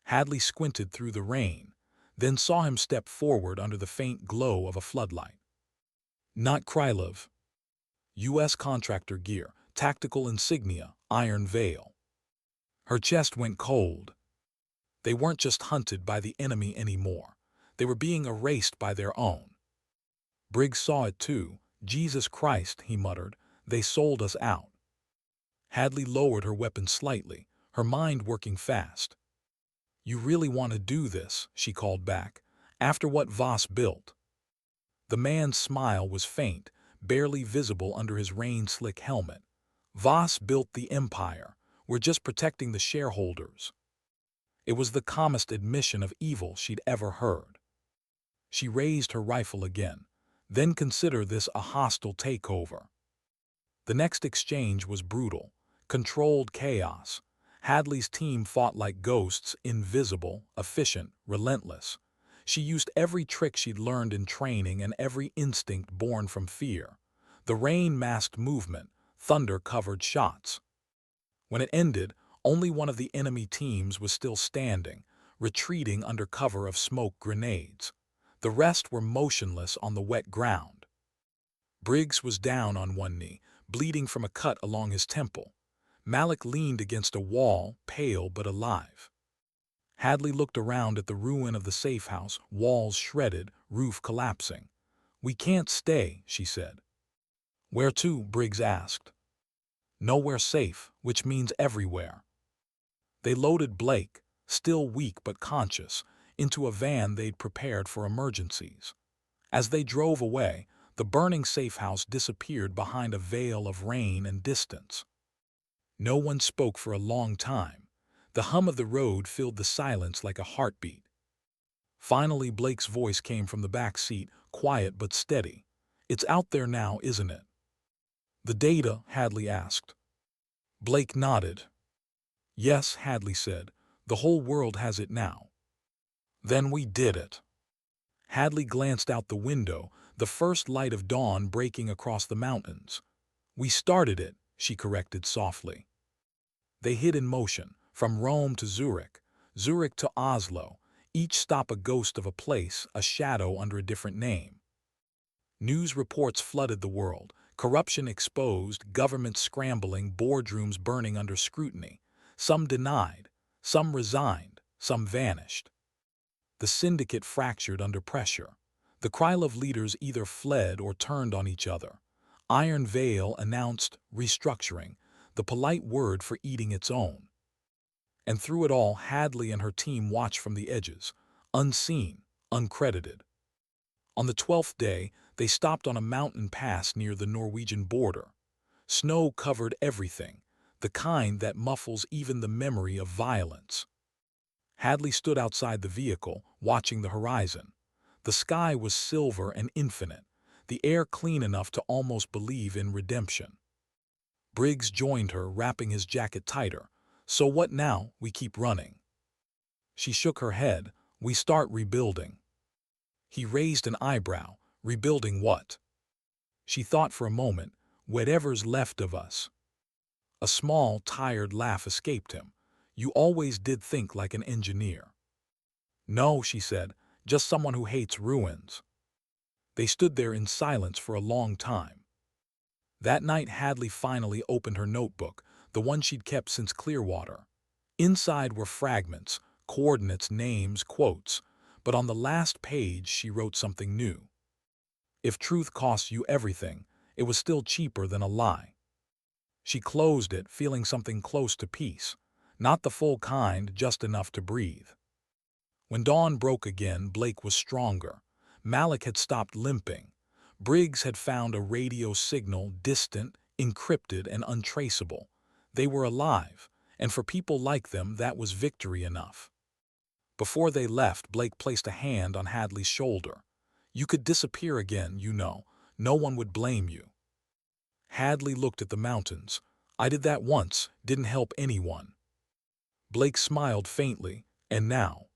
Hadley squinted through the rain, then saw him step forward under the faint glow of a floodlight. Not Krylov. U.S. contractor gear, tactical insignia, iron veil. Her chest went cold. They weren't just hunted by the enemy anymore. They were being erased by their own. Briggs saw it too. "Jesus Christ," he muttered, "they sold us out." Hadley lowered her weapon slightly, her mind working fast. "You really want to do this?" she called back. "After what Voss built?" The man's smile was faint, barely visible under his rain-slick helmet. "Voss built the empire. We're just protecting the shareholders." It was the calmest admission of evil she'd ever heard. She raised her rifle again. "Then consider this a hostile takeover." The next exchange was brutal. Controlled chaos. Hadley's team fought like ghosts, invisible, efficient, relentless. She used every trick she'd learned in training and every instinct born from fear. The rain masked movement, thunder covered shots. When it ended, only one of the enemy teams was still standing, retreating under cover of smoke grenades. The rest were motionless on the wet ground. Briggs was down on one knee, bleeding from a cut along his temple. Malik leaned against a wall, pale but alive. Hadley looked around at the ruin of the safe house, walls shredded, roof collapsing. "We can't stay," she said. "Where to?" Briggs asked. "Nowhere safe, which means everywhere." They loaded Blake, still weak but conscious, into a van they'd prepared for emergencies. As they drove away, the burning safe house disappeared behind a veil of rain and distance. No one spoke for a long time. The hum of the road filled the silence like a heartbeat. Finally, Blake's voice came from the back seat, quiet but steady. "It's out there now, isn't it?" "The data?" Hadley asked. Blake nodded. "Yes," Hadley said. "The whole world has it now." "Then we did it." Hadley glanced out the window, the first light of dawn breaking across the mountains. "We started it," she corrected softly. They hid in motion, from Rome to Zurich, Zurich to Oslo, each stop a ghost of a place, a shadow under a different name. News reports flooded the world, corruption exposed, governments scrambling, boardrooms burning under scrutiny. Some denied, some resigned, some vanished. The syndicate fractured under pressure. The Krylov leaders either fled or turned on each other. Iron Veil announced restructuring, the polite word for eating its own. And through it all, Hadley and her team watched from the edges, unseen, uncredited. On the 12th day, they stopped on a mountain pass near the Norwegian border. Snow covered everything, the kind that muffles even the memory of violence. Hadley stood outside the vehicle, watching the horizon. The sky was silver and infinite, the air clean enough to almost believe in redemption. Briggs joined her, wrapping his jacket tighter. "So what now? We keep running." She shook her head. "We start rebuilding." He raised an eyebrow. "Rebuilding what?" She thought for a moment. "Whatever's left of us." A small, tired laugh escaped him. "You always did think like an engineer." "No," she said, "just someone who hates ruins." They stood there in silence for a long time. That night Hadley finally opened her notebook, the one she'd kept since Clearwater. Inside were fragments, coordinates, names, quotes, but on the last page she wrote something new. If truth costs you everything, it was still cheaper than a lie. She closed it, feeling something close to peace. Not the full kind, just enough to breathe. When dawn broke again, Blake was stronger. Malik had stopped limping. Briggs had found a radio signal, distant, encrypted, and untraceable. They were alive, and for people like them, that was victory enough. Before they left, Blake placed a hand on Hadley's shoulder. "You could disappear again, you know. No one would blame you." Hadley looked at the mountains. "I did that once, didn't help anyone." Blake smiled faintly. "And now?"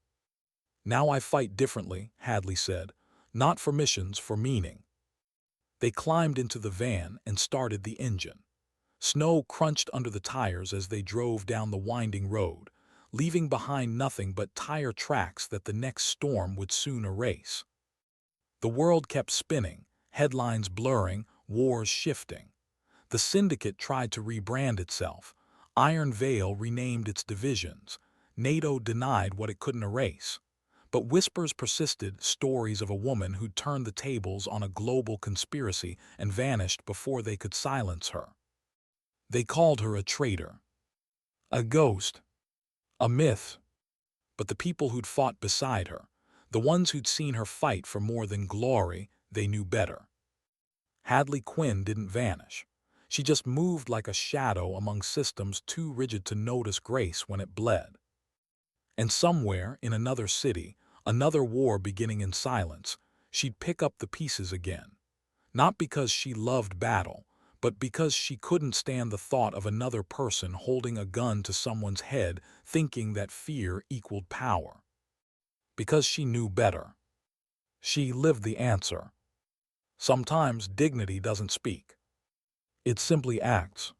"Now I fight differently," Hadley said. "Not for missions, for meaning." They climbed into the van and started the engine. Snow crunched under the tires as they drove down the winding road, leaving behind nothing but tire tracks that the next storm would soon erase. The world kept spinning, headlines blurring, wars shifting. The syndicate tried to rebrand itself. Iron Veil renamed its divisions. NATO denied what it couldn't erase. But whispers persisted, stories of a woman who'd turned the tables on a global conspiracy and vanished before they could silence her. They called her a traitor, a ghost, a myth. But the people who'd fought beside her, the ones who'd seen her fight for more than glory, they knew better. Hadley Quinn didn't vanish. She just moved like a shadow among systems too rigid to notice grace when it bled. And somewhere, in another city, another war beginning in silence, she'd pick up the pieces again. Not because she loved battle, but because she couldn't stand the thought of another person holding a gun to someone's head, thinking that fear equaled power. Because she knew better. She lived the answer. Sometimes dignity doesn't speak. It simply acts.